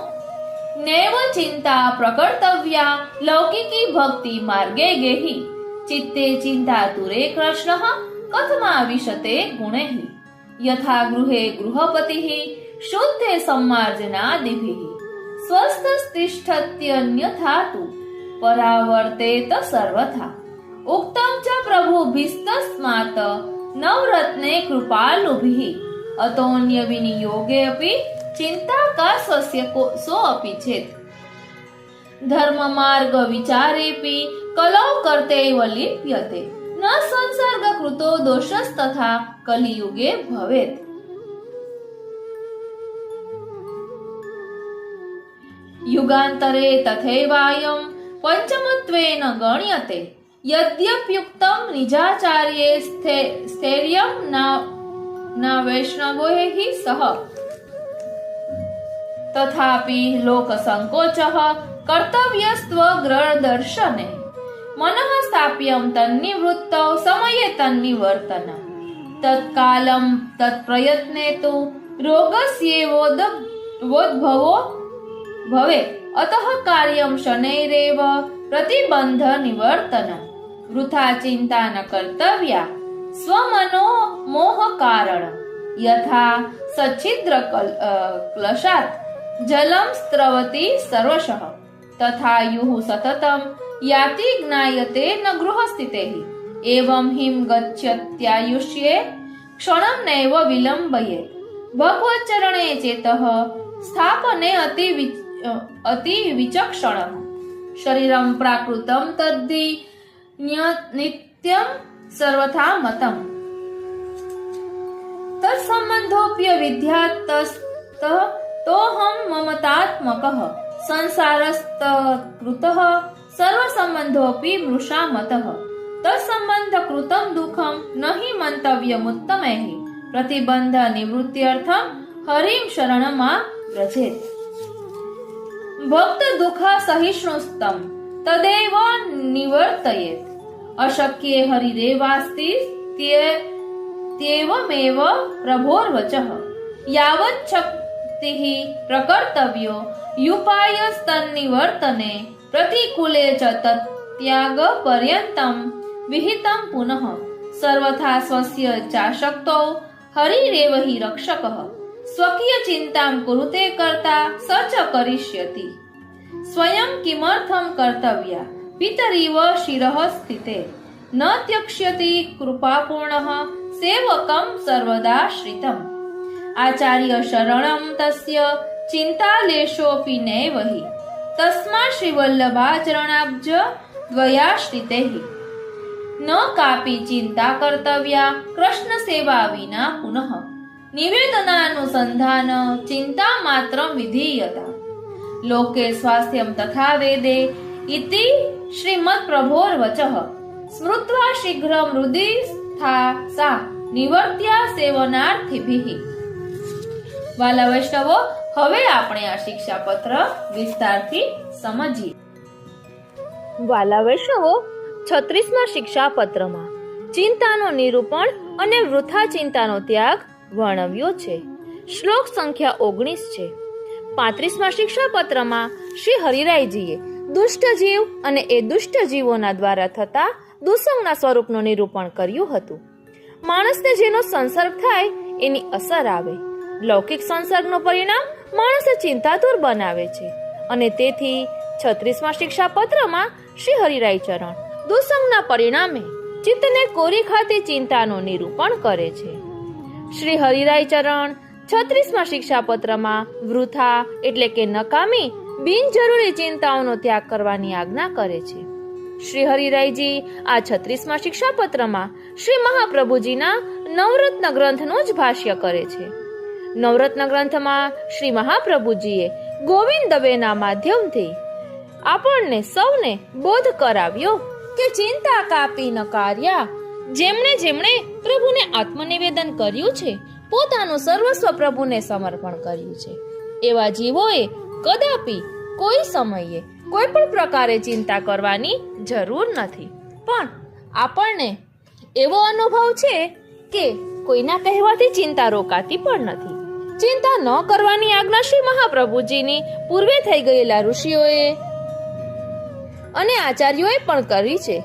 નૈવ ચિંતા પ્રકર્તવ્યા લૌકિકી ભક્તિ માર્ગે ગેહી ચિત્તે ચિંતા તુરે કૃષ્ણ કથમા વિશતે ગુણૈઃ યથા ગૃહે ગૃહપતિઃ શુદ્ધે સમ્માર્જનાદિભિઃ સ્વસ્થસ્તિષ્ઠત્યન્યથા તુ પરાવર્તેત સર્વથા ઉક્તમ ચ પ્રભુભિસ્તસ્માત નવરત્ને કૃપાલુભિઃ અતોન્ય વિનિયોગે અપી ચિંતા કા સ્વસ્ય સો અપી ચેત ધર્મ માર્ગ વિચારેપી કલૌ કર્તૈવ લિપ્યતે ન સંસર્ગ કૃતો દોષસ તથા કલિયુગે ભવેત. યુગાંતરે તથૈવાયમ પંચમત્વેન ગણ્યતે યદ્યપ્યુક્તમ નિજાચાર્યે સ્થૈર્યમ ન વૈષ્ણવોઃ સહ તથાપિ લોક સંકોચઃ કર્તવ્યસ્ત્વ ગ્રહદર્શને મનઃ સ્થાપ્યમ તન્નિવૃત્તૌ સમયે તન્નિવર્તન તત્કાલમ તત્પ્રયત્ને તુ રોગસ્યેવોદ્ભવો ભવે અતઃ કાર્યમ શનૈરેવ પ્રતિબંધ નિવર્તન વૃથા ચિંતા ન કર્તવ્યા સ્વમનો મોહ કારણ યથા સચ્છિદ્ર ક્લશાત જલમ સ્ત્રવતી સર્વશઃ તથા યુઃ સતતમ યાતિ જ્ઞાયતે ન ગૃહસ્થિતૈ એવં હિમ ગચ્છત્યાયુષ્યે ક્ષણમ નૈવ વિલંબયે ભગવચ્ચરણે ચેતઃ સ્થાપને અતિ વિચક્ષણ શરીરમ પ્રાકૃતમ તદ્ધિ નિત્યમ સર્વથા મતમ તત્સંબંધોપ્ય વિદ્યાતસ્તોહમ મમતાત્મકઃ સંસારસ્તકૃતઃ સર્વસંબંધોપી મૃષા મતઃ તત્સંબંધ કૃતમ દુઃખમ નહિ મંતવ્યમુત્તમૈઃ પ્રતિબંધ નિવૃત્ત્યર્થમ હરિમ શરણમાં વ્રજેત. ભક્ત દુઃખા સહિષ્ણુસ્તમ તદેવ નિવર્તયેત અશક્યે હરિરેવાસ્તિ ત્યેવમેવ પ્રભોર્વચઃ યાવત શક્તિઃ પ્રકર્તવ્યો યુપાયસ્તન્નિવર્તને પ્રતિકૂલે ચ તત્યાગ પર્યંતમ વિહિતમ પુનઃ સર્વથા સ્વસ્ય ચાશક્તો હરિરેવ હિ રક્ષકઃ સ્વકીય ચિંતામ કુરુતે કર્તા સ ચ કરિષ્યતિ સ્વયં કિમર્થમ કર્તવ્યા પિતરીવ શિરઃ સ્થિતે ન ત્યક્ષ્યતિ કૃપાપૂર્ણઃ સેવકમ સર્વદાશ્રિતમ આચાર્ય શરણમ તસ્ય ચિંતાલેશોપી નૈવહિ તસ્મા શ્રીવલ્લભાચરણાબ્જ દ્વયાશ્રિતૈ ન કાપી ચિંતા કર્તવ્યા કૃષ્ણ સેવા વિના પુનઃ નિવેદનાનુસંધાન ચિંતા માત્ર વિધીયતા લોકે સ્વાસ્થ્યમ તથા વેદે ઇતિ શ્રીમદ પ્રભોર વચઃ સ્મૃત્વા શીઘ્રમ હૃદિ સ્થા સા નિવર્ત્યા સેવનાર્થિભિઃ. વાલા વૈષ્ણવો, હવે આપણે આ શિક્ષાપત્ર વિસ્તારથી સમજીએ. વાલા વૈષ્ણવો, 36મા શિક્ષાપત્રમાં ચિંતાનો નિરૂપણ અને વૃથા ચિંતાનો ત્યાગ વર્ણવ્યો છે. શ્લોક સંખ્યા 19 છે. 35મા શિક્ષાપત્રમાં શ્રી હરિરાયજીએ દુષ્ટ જીવ અને એ દુષ્ટ જીવોના દ્વારા થતા દુસંગના સ્વરૂપનું નિરૂપણ કર્યું હતું. માણસને જેનો સંસર્ગ થાય એની અસર આવે. લૌકિક સંસર્ગનું પરિણામ માણસને ચિંતાતુર બનાવે છે અને તેથી 36મા શિક્ષાપત્રમાં શ્રી હરિરાય ચરણ દુસંગના પરિણામે ચિત્તને કોરી ખાતી ચિંતાનું નિરૂપણ કરે છે. શ્રી હરિરાય ચરણ 36મા શિક્ષાપત્રમાં વૃથા એટલે કે નકામી બિનજરૂરી ચિંતાઓનો ત્યાગ કરવાની આજ્ઞા કરે છે. શ્રી હરિરાયજી આ 36મા શિક્ષાપત્રમાં શ્રી મહાપ્રભુજીના નવરત્ન ગ્રંથનું જ ભાષ્ય કરે છે. નવરત્ન ગ્રંથમાં શ્રી મહાપ્રભુજીએ ગોવિંદ દવેના માધ્યમથી આપણને સૌને બોધ કરાવ્યો કે ચિંતા કાપી ન કાર્યા. જેમણે પ્રભુને આત્મનિવેદન કર્યું છે, પોતાનું સર્વસ્વ પ્રભુને સમર્પણ કર્યું છે, એવા જીવોએ કદાપી કોઈ સમયે કોઈ પણ પ્રકારે ચિંતા કરવાની જરૂર નથી. પણ આપણને એવો અનુભવ છે કે કોઈના કહેવાથી ચિંતા રોકાતી પણ નથી. ચિંતા ન કરવાની આજ્ઞા શ્રી મહાપ્રભુજીની પૂર્વે થઈ ગયેલા ઋષિઓએ અને આચાર્યોએ પણ કરી છે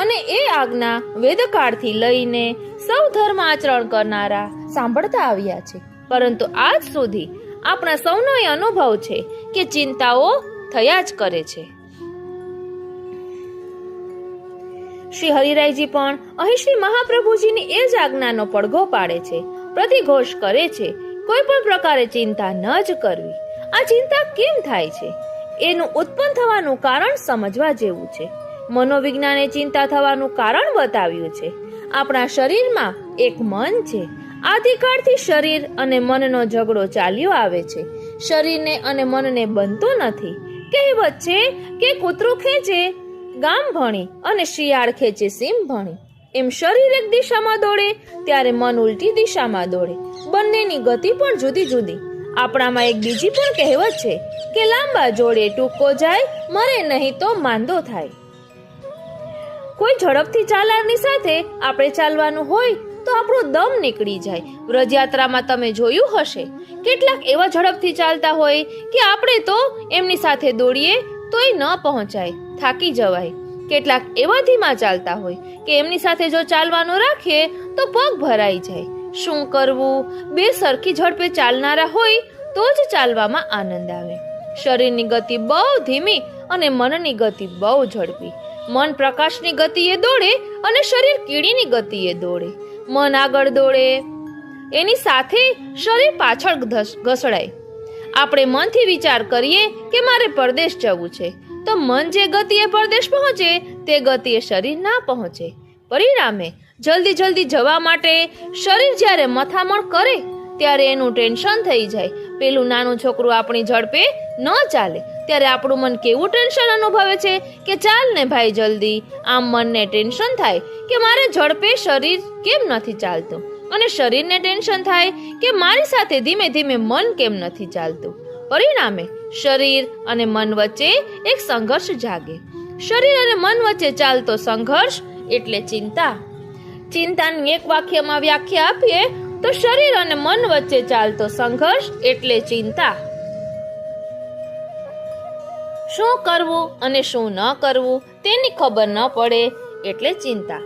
અને એ આજ્ઞા વેદકાળથી લઈને સૌ ધર્મ આચરણ કરનારા સાંભળતા આવ્યા છે. પરંતુ આજ સુધી આપણા સૌનો એ અનુભવ છે કે ચિંતાઓ થયા જ કરે છે. શ્રી હરિરાયજી પણ અહીં શ્રી મહાપ્રભુજીની એ જ આજ્ઞાનો પડઘો પાડે છે, પ્રતિઘોષ કરે છે, કોઈ પણ પ્રકારે ચિંતા ન જ કરવી. આ ચિંતા કેમ થાય છે એનું ઉત્પન્ન થવાનું કારણ સમજવા જેવું છે. મનોવિજ્ઞાને ચિંતા થવાનું કારણ બતાવ્યું છે. આપણા શરીરમાં એક મન છે. આદિકાળથી શરીર અને મનનો ઝઘડો ચાલ્યો આવે છે. શરીરને અને મનને બનતો નથી. કહેવત છે કે કૂતરું ખેંચે ગામ ભણી અને શિયાળ ખેંચે સીમ ભણી. એમ શરીર એક દિશામાં દોડે ત્યારે મન ઉલટી દિશામાં દોડે. બંનેની ગતિ પણ જુદી જુદી. આપણામાં એક બીજી પણ કહેવત છે કે લાંબા જોડે ટૂંકો જાય, મરે નહીં તો માંદો થાય. કોઈ ઝડપથી ચાલવાની સાથે આપણે ચાલવાનું હોય તો આપણો દમ નીકળી જાય. વ્રજયાત્રામાં તમે જોયું હશે, કેટલાક એવા ઝડપથી ચાલતા હોય કે આપણે તો એમની સાથે દોડીએ તોય ન પહોંચાય, થાકી જવાય. કેટલાક એવા ધીમા ચાલતા હોય કે એમની સાથે જો ચાલવાનું રાખીએ તો પગ ભરાઈ જાય. શું કરવું? બે સરખી ઝડપે ચાલનારા હોય તો જ ચાલવામાં આનંદ આવે. શરીરની ગતિ બહુ ધીમી અને મનની ગતિ બહુ ઝડપી. મન પ્રકાશની ગતિએ દોડે અને શરીર કીડીની ગતિએ દોડે. મન આગળ દોડે, એની સાથે શરીર પાછળ ઘસડાય. આપણે મનથી વિચાર કરીએ કે મારે પરદેશ જવું છે, તો મન જે ગતિએ પરદેશ પહોંચે તે ગતિએ શરીર ના પહોંચે. પરિણામે જલ્દી જવા માટે શરીર જ્યારે મથામણ કરે ત્યારે એનું ટેન્શન થઈ જાય. પેલું નાનું છોકરું આપણી ઝડપે ન ચાલે ત્યારે આપણું મન કેવું ટેન્શન અનુભવે છે કે ચાલ ને ભાઈ જલ્દી. આમ મનને ટેન્શન થાય કે મારે ઝડપે શરીર કેમ નથી ચાલતું, અને શરીરને ટેન્શન થાય કે મારી સાથે ધીમે ધીમે મન કેમ નથી ચાલતું. પરિણામે શરીર અને મન વચ્ચે એક સંઘર્ષ જાગે. શરીર અને મન વચ્ચે ચાલતો સંઘર્ષ એટલે ચિંતા. ચિંતાની એક વાક્યમાં વ્યાખ્યા આપીએ તો શરીર અને મન વચ્ચે ચાલતો સંઘર્ષ એટલે ચિંતા. શું કરવું અને શું ન કરવું તેની ખબર ન પડે એટલે ચિંતા.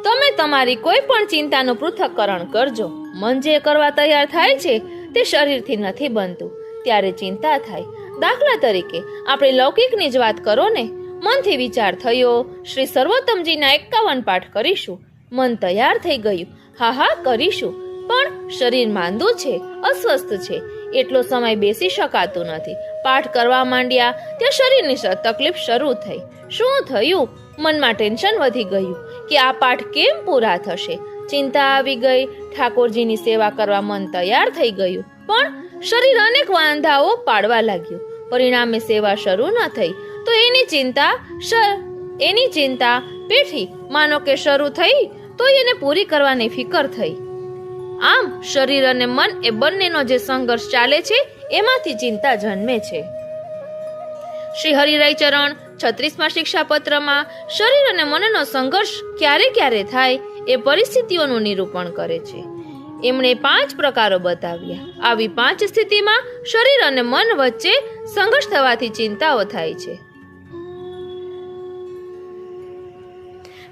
તમે તમારી કોઈ પણ ચિંતાનું પૃથ્થકરણ કરજો. મન જે કરવા તૈયાર થાય છે તે શરીરથી નથી બનતું, ત્યારે ચિંતા થાય. દાખલા તરીકે આપણે લૌકિકની જ વાત કરો ને. મનથી વિચાર થયો, શ્રી સર્વોત્તમજીના 51 પાઠ કરીશું. મન તૈયાર થઈ ગયું, હા કરીશું. પણ શરીર માંદું છે, અસ્વસ્થ છે, એટલો સમય બેસી શકાતું નથી. પાઠ કરવા માંડ્યા ત્યાં શરીરની તકલીફ શરૂ થઈ. શું થયું? મનમાં ટેન્શન વધી ગયું કે આ પાઠ કેમ પૂરા થશે. ચિંતા આવી ગઈ. ઠાકોરજીની સેવા કરવા મન તૈયાર થઈ ગયું, પણ શરીર અનેક વાંધાઓ પાડવા લાગ્યું. પરિણામે સેવા શરૂ ન થઈ તો એની ચિંતા પેઠી માનો કે શરૂ થઈ તો એને પૂરી કરવાની ફિકર થઈ. આમ શરીર અને મન એ બંનેનો જે સંઘર્ષ ચાલે છે એમાંથી ચિંતા જન્મે છે. શ્રી હરિરાય ચરણ 36મા શિક્ષાપત્રમાં શરીર અને મનનો સંઘર્ષ ક્યારે ક્યારે થાય એ પરિસ્થિતિઓનું નિરૂપણ કરે છે. એમણે 5 પ્રકારો બતાવ્યા. આવી 5 સ્થિતિમાં શરીર અને મન વચ્ચે સંઘર્ષ થવાથી ચિંતાઓ થાય છે.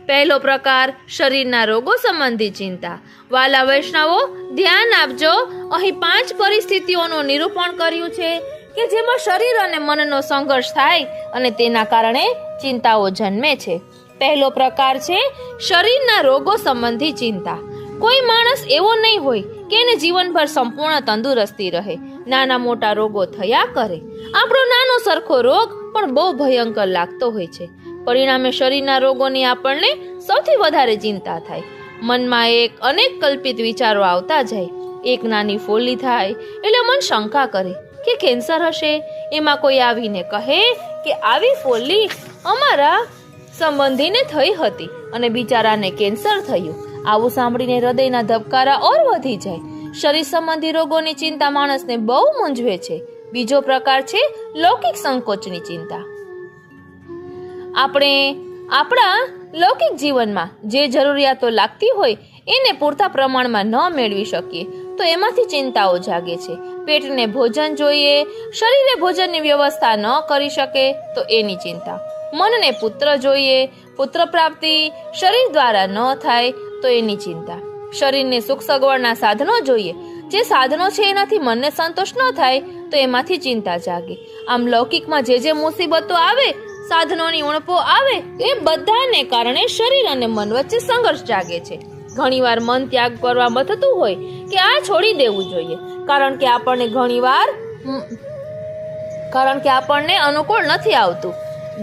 પહેલો પ્રકાર શરીરના રોગો સંબંધી ચિંતા. વાલા વૈષ્ણવો, ધ્યાન આપજો. અહીં 5 પરિસ્થિતિઓનું નિરૂપણ કર્યું છે કે જેમાં શરીર અને મનનો સંઘર્ષ થાય અને તેના કારણે ચિંતાઓ જન્મે છે. પહેલો પ્રકાર છે શરીરના રોગો સંબંધી ચિંતા. કોઈ માણસ એવો નહીં હોય કે એને જીવનભર સંપૂર્ણ તંદુરસ્તી રહે. નાના મોટા રોગો થયા કરે. આપણો નાનો સરખો રોગ પણ બહુ ભયંકર લાગતો હોય છે. પરિણામે શરીરના રોગોની આપણને સૌથી વધારે ચિંતા થાય. મનમાં અનેક કલ્પિત વિચારો આવતા જાય. એક નાની ફોલ્લી થાય એટલે મન શંકા કરે કે કેન્સર હશે. એમાં કોઈ આવીને કહે કે આવી ફોલ્લી અમારા સંબંધીને થઈ હતી અને બિચારાને કેન્સર થયું. આવું સાંભળીને હૃદયના ધબકારા ઓર વધી જાય. શરીર સંબંધી રોગોની ચિંતા માણસને બહુ મૂંઝવે છે. બીજો પ્રકાર છે લૌકિક સંકોચની ચિંતા. આપણે આપણા લૌકિક જીવનમાં જે જરૂરિયાતો લાગતી હોય એને પૂરતા પ્રમાણમાં ન મેળવી શકીએ તો એમાંથી ચિંતાઓ જાગે છે. પેટને ભોજન જોઈએ, શરીરે ભોજનની વ્યવસ્થા ન કરી શકે તો એની ચિંતા. મનને પુત્ર જોઈએ, પુત્ર પ્રાપ્તિ શરીર દ્વારા ન થાય તો એની ચિંતા. શરીરને સુખ સગવડના સાધનો જોઈએ, જે સાધનો છે એનાથી મનને સંતોષ ન થાય તો એમાંથી ચિંતા જાગે. આમ લૌકિકમાં જે મુસીબતો આવે, સાધનોની ઉણપો આવે, એ બધાને કારણે શરીર અને મન વચ્ચે સંઘર્ષ જાગે છે. ઘણીવાર મન ત્યાગ કરવામાં થતું હોય કે આ છોડી દેવું જોઈએ, કારણ કે આપણને અનુકૂળ નથી આવતું.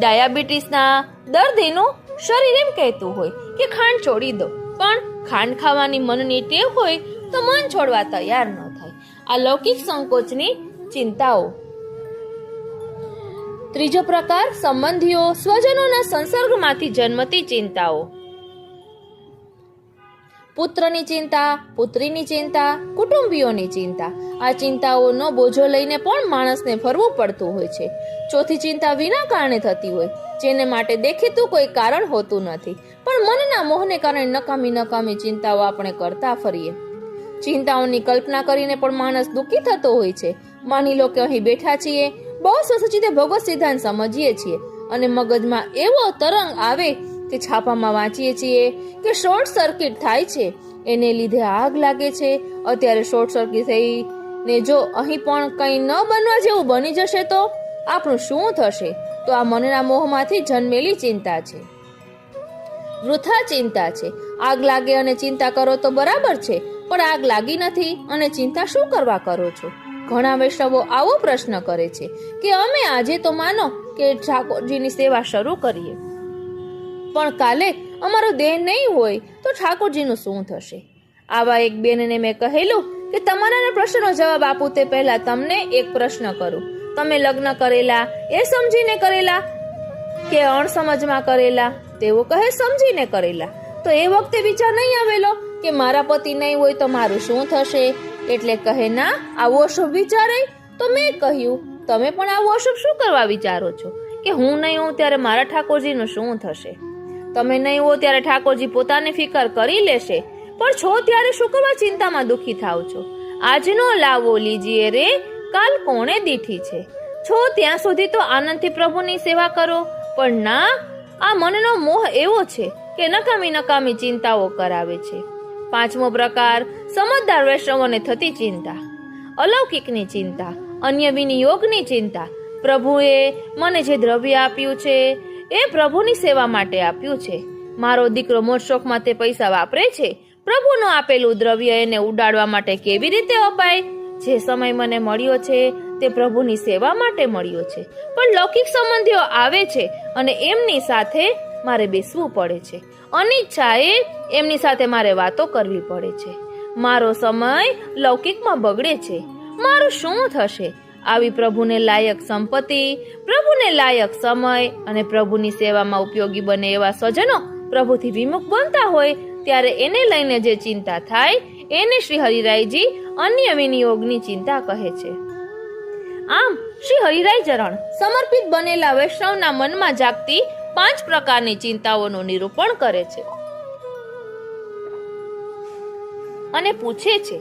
ડાયાબિટીસના દર્દીનું શરીર એમ કહેતું હોય કે ખાંડ છોડી દો, પણ ખાંડ ખાવાની મનની ટેવ હોય તો મન છોડવા તૈયાર ન થાય. આ લૌકિક સંકોચની ચિંતાઓ. ત્રીજો પ્રકાર સંબંધીઓ સ્વજનોના સંસર્ગમાંથી જન્મતી ચિંતાઓ. પુત્રની ચિંતા, પુત્રીની ચિંતા, કુટુંબીઓની ચિંતા. આ ચિંતાઓનો બોજો લઈને પણ માણસને ફરવું પડતું હોય છે. ચોથી ચિંતા વિના કારણે થતી હોય, જેને માટે દેખીતું કોઈ કારણ હોતું નથી, પણ મનના મોહને કારણે નકામી ચિંતાઓ આપણે કરતા ફરીએ. ચિંતાઓની કલ્પના કરીને પણ માણસ દુઃખી થતો હોય છે. માની લો કે અહીં બેઠા છીએ, બહુ સ્વચ્છીતે ભગવત સિદ્ધાંત સમજીએ છીએ અને મગજમાં એવો તરંગ આવે કે છાપામાં વાંચીએ છીએ કે શોર્ટ સર્કિટ થાય છે, એને લીધે આગ લાગે છે. અત્યારે શોર્ટ સર્કિટ થઈને જો અહીં પણ કંઈ ન બનવા જેવું બની જશે તો આપણું શું થશે? તો આ મનના મોહમાંથી જન્મેલી ચિંતા છે. વૃથા ચિંતા છે. આગ લાગે અને ચિંતા કરો તો બરાબર છે, પણ આગ લાગી નથી અને ચિંતા શું કરવા કરો છો? ઘણા વૈષ્ણવો આવો પ્રશ્ન કરે છે કે અમે આજે તો માનો કે ઠાકોરજીની સેવા શરૂ કરીએ, પણ કાલે અમારો દેહ નહીં હોય તો ઠાકોરજીનું શું થશે? આવા એક બેનને મેં કહેલું કે તમારા પ્રશ્નનો જવાબ આપું તે પહેલા તમને એક પ્રશ્ન કરું. તમે લગ્ન કરેલા એ સમજીને કરેલા કે અણસમજમાં કરેલા? તેઓ કહે સમજીને કરેલા. તો એ વખતે વિચાર નહીં આવેલો કે મારા પતિ નહીં હોય તો મારું શું થશે? એટલે કહે ના, આવો અશુભ વિચારે. તો મેં કહ્યું તમે પણ આવું અશુભ શું કરવા વિચારો છો કે હું નહીં હોઉં ત્યારે મારા ઠાકોરજીનું શું થશે? તમે નહીં હો ત્યારે ઠાકોરજી પોતાની ફિકર કરી લેશે, પણ છો ત્યારે શું કરવા ચિંતામાં દુઃખી થાવ છો? આજનો લાવો લીજીએ રે, કાલ કોણે દીઠી છે. છો ત્યાં સુધી તો આનંદથી પ્રભુની સેવા કરો, પણ ના, આ મનનો મોહ એવો છે કે નકામી ચિંતાઓ કરાવે છે. પાંચમો પ્રકાર સમજદાર વૈષ્ણવોને થતી ચિંતા. અલૌકિકની ચિંતા, અન્ય વિનિયોગની ચિંતા. પ્રભુએ મને જે દ્રવ્ય આપ્યું છે એ પ્રભુની સેવા માટે આપ્યું છે. મારો દીકરો મોજ શોખમાં તે પૈસા વાપરે છે. પ્રભુનું આપેલું દ્રવ્ય એને ઉડાડવા માટે કેવી રીતે અપાય? જે સમય મને મળ્યો છે તે પ્રભુની સેવા માટે મળ્યો છે, પણ લૌકિક સંબંધીઓ આવે છે અને એમની સાથે મારે બેસવું પડે છે. અનિચ્છાએ એમની સાથે મારે વાતો કરવી પડે છે. મારો સમય લૌકિકમાં બગડે છે. મારું શું થશે? આવી પ્રભુને લાયક સંપત્તિ, પ્રભુને લાયક સમય અને પ્રભુની સેવામાં ઉપયોગી બને એવા સ્વજનો પ્રભુથી વિમુખ બનતા હોય ત્યારે એને લઈને જે ચિંતા થાય એને શ્રી હરિરાયજી અન્ય વિનિયોગની ચિંતા કહે છે. આમ શ્રી હરિરાય ચરણ સમર્પિત બનેલા વૈષ્ણવના મનમાં જાગતી 5 પ્રકારની ચિંતાઓનું નિરૂપણ કરે છે અને પૂછે છે,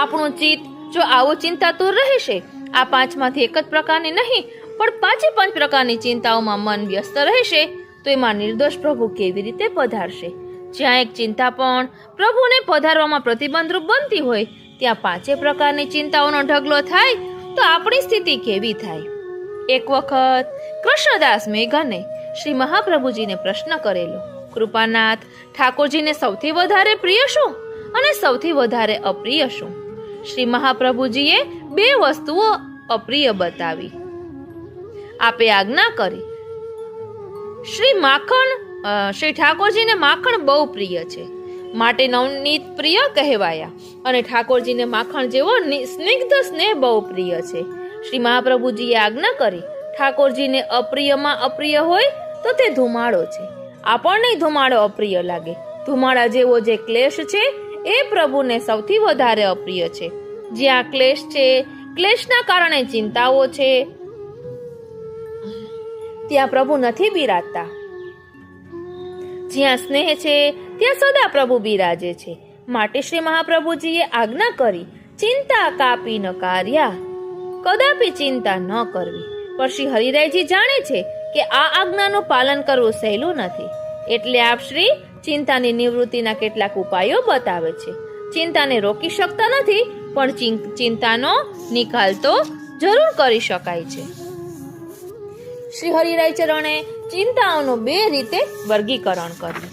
આપણું ચિત્ત જો આવું ચિંતાતુર રહેશે, આ 5 માંથી એક જ પ્રકારની નહીં પણ 5 પ્રકારની ચિંતાઓમાં મન વ્યસ્ત રહેશે તો એમાં નિર્દોષ પ્રભુ કેવી રીતે પધારશે? જ્યાં એક ચિંતા પણ પ્રભુને પધારવામાં પ્રતિબંધરૂપ બનતી હોય ત્યાં 5 પ્રકારની ચિંતાઓનો ઢગલો થાય તો આપણી સ્થિતિ કેવી થાય? એક વખત કૃષ્ણદાસ મેઘને શ્રી મહાપ્રભુજીને પ્રશ્ન કરેલો, કૃપાનાથ, ઠાકોરજીને સૌથી વધારે પ્રિય શું અને સૌથી વધારે અપ્રિય શું? શ્રી મહાપ્રભુજીએ 2 વસ્તુઓ અપ્રિય બતાવી. આપે આજ્ઞા કરી, શ્રી ઠાકોરજીને માખણ બહુ પ્રિય છે માટે નવનીત પ્રિય કહેવાયા અને ઠાકોરજીને માખણ જેવો સ્નિગ્ધ સ્નેહ બહુ પ્રિય છે. શ્રી મહાપ્રભુજીએ આજ્ઞા કરી, ઠાકોરજીને અપ્રિયમાં અપ્રિય હોય તો તે ધુમાડો છે. આપણને ધુમાડો અપ્રિય લાગે. ધુમાડા જેવો જે ક્લેશ છે એ પ્રભુને સૌથી વધારે અપ્રિય છે. જ્યાં ક્લેશ છે, ક્લેશના કારણે ચિંતાઓ છે, ત્યાં પ્રભુ નથી બિરાજતા. જ્યાં સ્નેહ છે ત્યાં સદા પ્રભુ બિરાજે છે. માટે શ્રી મહાપ્રભુજીએ આજ્ઞા કરી, ચિંતા કાપી ન કાર્યા, કદાપી ચિંતા ન કરવી. પણ શ્રી હરિરાયજી જાણે છે કે આ આજ્ઞાનું પાલન કરવું સહેલું નથી, એટલે આપ શ્રી ચિંતાની નિવૃત્તિના કેટલાક ઉપાયો બતાવે છે. ચિંતાને રોકી શકતા નથી પણ ચિંતાનો નિકાલ તો જરૂર કરી શકાય છે. શ્રી હરિરાય ચરણે ચિંતાઓનું 2 રીતે વર્ગીકરણ કર્યું.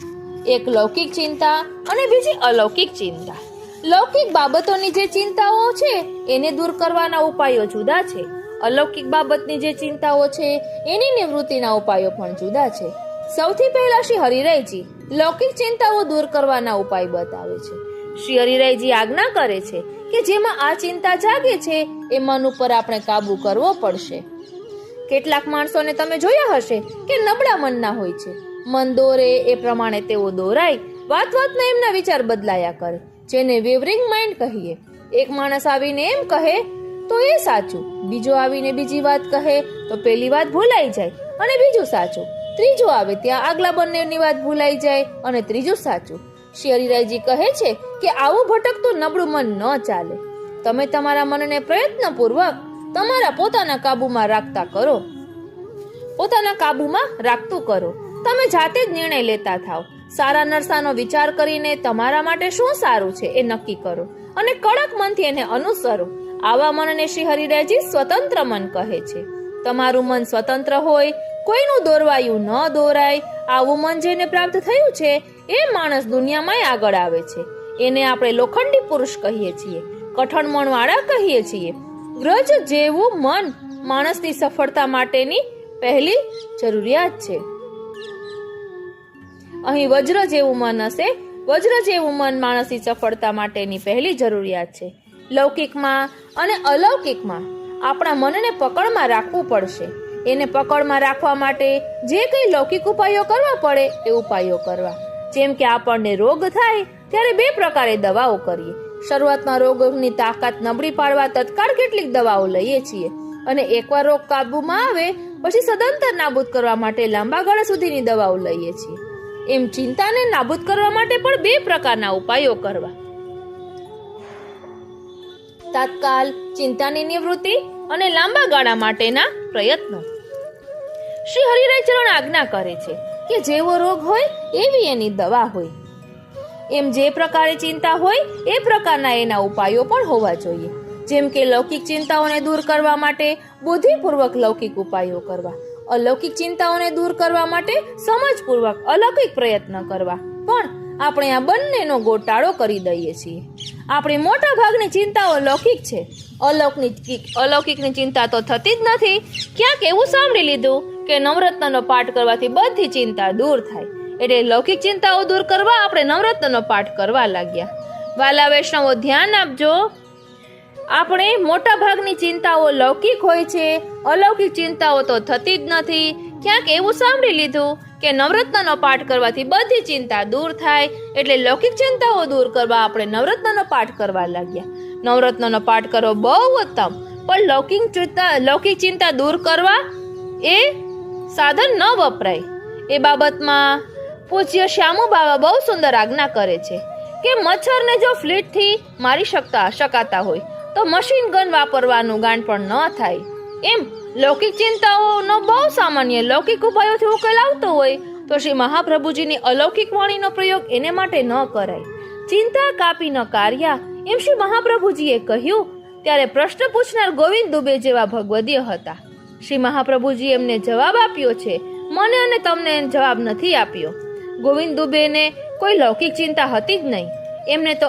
એક લૌકિક ચિંતા અને બીજી અલૌકિક ચિંતા. લૌકિક બાબતોની જે ચિંતાઓ છે એને દૂર કરવાના ઉપાયો જુદા છે. અલૌકિક બાબતની જે ચિંતાઓ છે એની નિવૃત્તિના ઉપાયો પણ જુદા છે. સૌથી પહેલા શ્રી હરિરાયજી લૌકિક ચિંતાઓ દૂર કરવાના ઉપાય બતાવે છે. શ્રી હરિરાયજી આજ્ઞા કરે છે કે જેમાં આ ચિંતા જાગે છે એ મન ઉપર આપણે કાબુ કરવો પડશે. કેટલાક માણસોને તમે જોયા હશે કે નબળા મનના હોય છે. મન દોરે એ પ્રમાણે તેઓ દોરાય, વાત વાતમાં એમના વિચાર બદલાયા કરે, જેને વેવરિંગ માઇન્ડ કહીએ. એક માણસ આવીને એમ કહે તો એ સાચું, બીજો આવીને બીજી વાત કહે તો પેલી વાત ભૂલાઈ જાય અને બીજું સાચું, ત્રીજો આવે ત્યાં આગલા બંનેની વાત ભૂલાઈ જાય અને ત્રીજું સાચું. શ્રી હરિરાયજી કહે છે કે આવું ભટકતું નબળું મન ન ચાલે. તમે તમારા મનને પ્રયત્નપૂર્વક તમારા પોતાના કાબુમાં રાખતું કરો. તમે જાતે જ નિર્ણય લેતા થાવ. સારા નરસાનો વિચાર કરીને તમારા માટે શું સારું છે એ નક્કી કરો અને કડક મનથી એને અનુસરો. આવા મનને શ્રી હરિરાયજી સ્વતંત્ર મન કહે છે. તમારું મન સ્વતંત્ર હોય, કોઈનું દોરવાયું ન દોરાય, આવું મન જેને પ્રાપ્ત થયું છે એ માણસ દુનિયામાં આગળ આવે છે. એને આપણે લોખંડી પુરુષ કહીએ છીએ, કઠણ મનવાળા કહીએ છીએ. વ્રજ જેવું મન માણસની સફળતા માટેની પહેલી જરૂરિયાત છે. અહીં વજ્ર જેવું મન હશે. વજ્ર જેવું મન માણસની સફળતા માટેની પહેલી જરૂરિયાત છે. લૌકિકમાં અને અલૌકિકમાં આપણા મનને પકડમાં રાખવું પડશે. એને પકડમાં રાખવા માટે જે કંઈ લૌકિક ઉપાયો કરવા પડે એ ઉપાયો કરવા. જેમ કે આપણને રોગ થાય ત્યારે 2 પ્રકારે દવાઓ કરીએ. શરૂઆતમાં રોગની તાકાત નબળી પાડવા તત્કાળ કેટલીક દવાઓ લઈએ છીએ અને એકવાર રોગ કાબૂમાં આવે પછી સદંતર નાબૂદ કરવા માટે લાંબા ગાળા સુધીની દવાઓ લઈએ છીએ. એમ ચિંતાને નાબૂદ કરવા માટે પણ 2 પ્રકારના ઉપાયો કરવા. તાત્કાલ ચિંતાની નિવૃત્તિ અને લાંબા ગાળા માટેના પ્રયત્નો. શ્રી હરિરાય ચરણ આજ્ઞા કરે છે કે જેવો રોગ હોય એવી એની દવા હોય. એમ જે પ્રકારે ચિંતા હોય એ પ્રકારના એના ઉપાયો પણ હોવા જોઈએ. જેમ કે લૌકિક ચિંતાઓને દૂર કરવા માટે બુદ્ધિપૂર્વક લૌકિક ઉપાયો કરવા, અલૌકિક ચિંતાઓને દૂર કરવા માટે સમજપૂર્વક અલૌકિક પ્રયત્ન કરવા. પણ આપણે આ બંનેનો ગોટાળો કરી દઈએ છીએ. આપણી મોટા ભાગની ચિંતાઓ લૌકિક છે, અલૌકિકની ચિંતા તો થતી જ નથી. ક્યાંક એવું સાંભળી લીધું કે નવરત્નનો પાઠ કરવાથી બધી ચિંતા દૂર થાય, એટલે લૌકિક ચિંતાઓ દૂર કરવા આપણે નવરત્નનો પાઠ કરવા લાગ્યા. વાલા વૈષ્ણવો ધ્યાન આપજો. આપણે મોટા ભાગની ચિંતાઓ લૌકિક હોય છે, અલૌકિક ચિંતાઓ તો થતી જ નથી. ક્યાંક એવું સાંભળી લીધું કે નવરત્નનો પાઠ કરવાથી બધી ચિંતા દૂર થાય, એટલે લૌકિક ચિંતાઓ દૂર કરવા આપણે નવરત્નનો પાઠ કરવા લાગ્યા. નવરત્નનો પાઠ કરવો બહુ ઉત્તમ, પણ લૌકિક ચિંતા દૂર કરવા એ સાધન ન વપરાય. એ બાબતમાં પૂજ્ય શ્યામુ બાબા બહુ સુંદર આજ્ઞા કરે છે કે મચ્છરને જો ફ્લીટથી મારી શકાતા હોય તો મશીન ગન વાપરવાનું ગાંડ પણ ન થાય. એમ લૌકિક ચિંતાઓનો બહુ સામાન્ય લૌકિક ઉપાયોથી ઉકેલ આવતો હોય તો શ્રી મહાપ્રભુજીની અલૌકિક વાણીનો પ્રયોગ એને માટે ન કરાય. ચિંતા કાપી ન કાર્યા, એમ શ્રી મહાપ્રભુજીએ કહ્યું ત્યારે પ્રશ્ન પૂછનાર ગોવિંદ દુબે જેવા ભગવદીય હતા. શ્રી મહાપ્રભુજી એમને જવાબ આપ્યો છે, મને અને તમને જવાબ નથી આપ્યો. ગોવિંદ દુબેને કોઈ લૌકિક ચિંતા હતી જ નહીં. એમને તો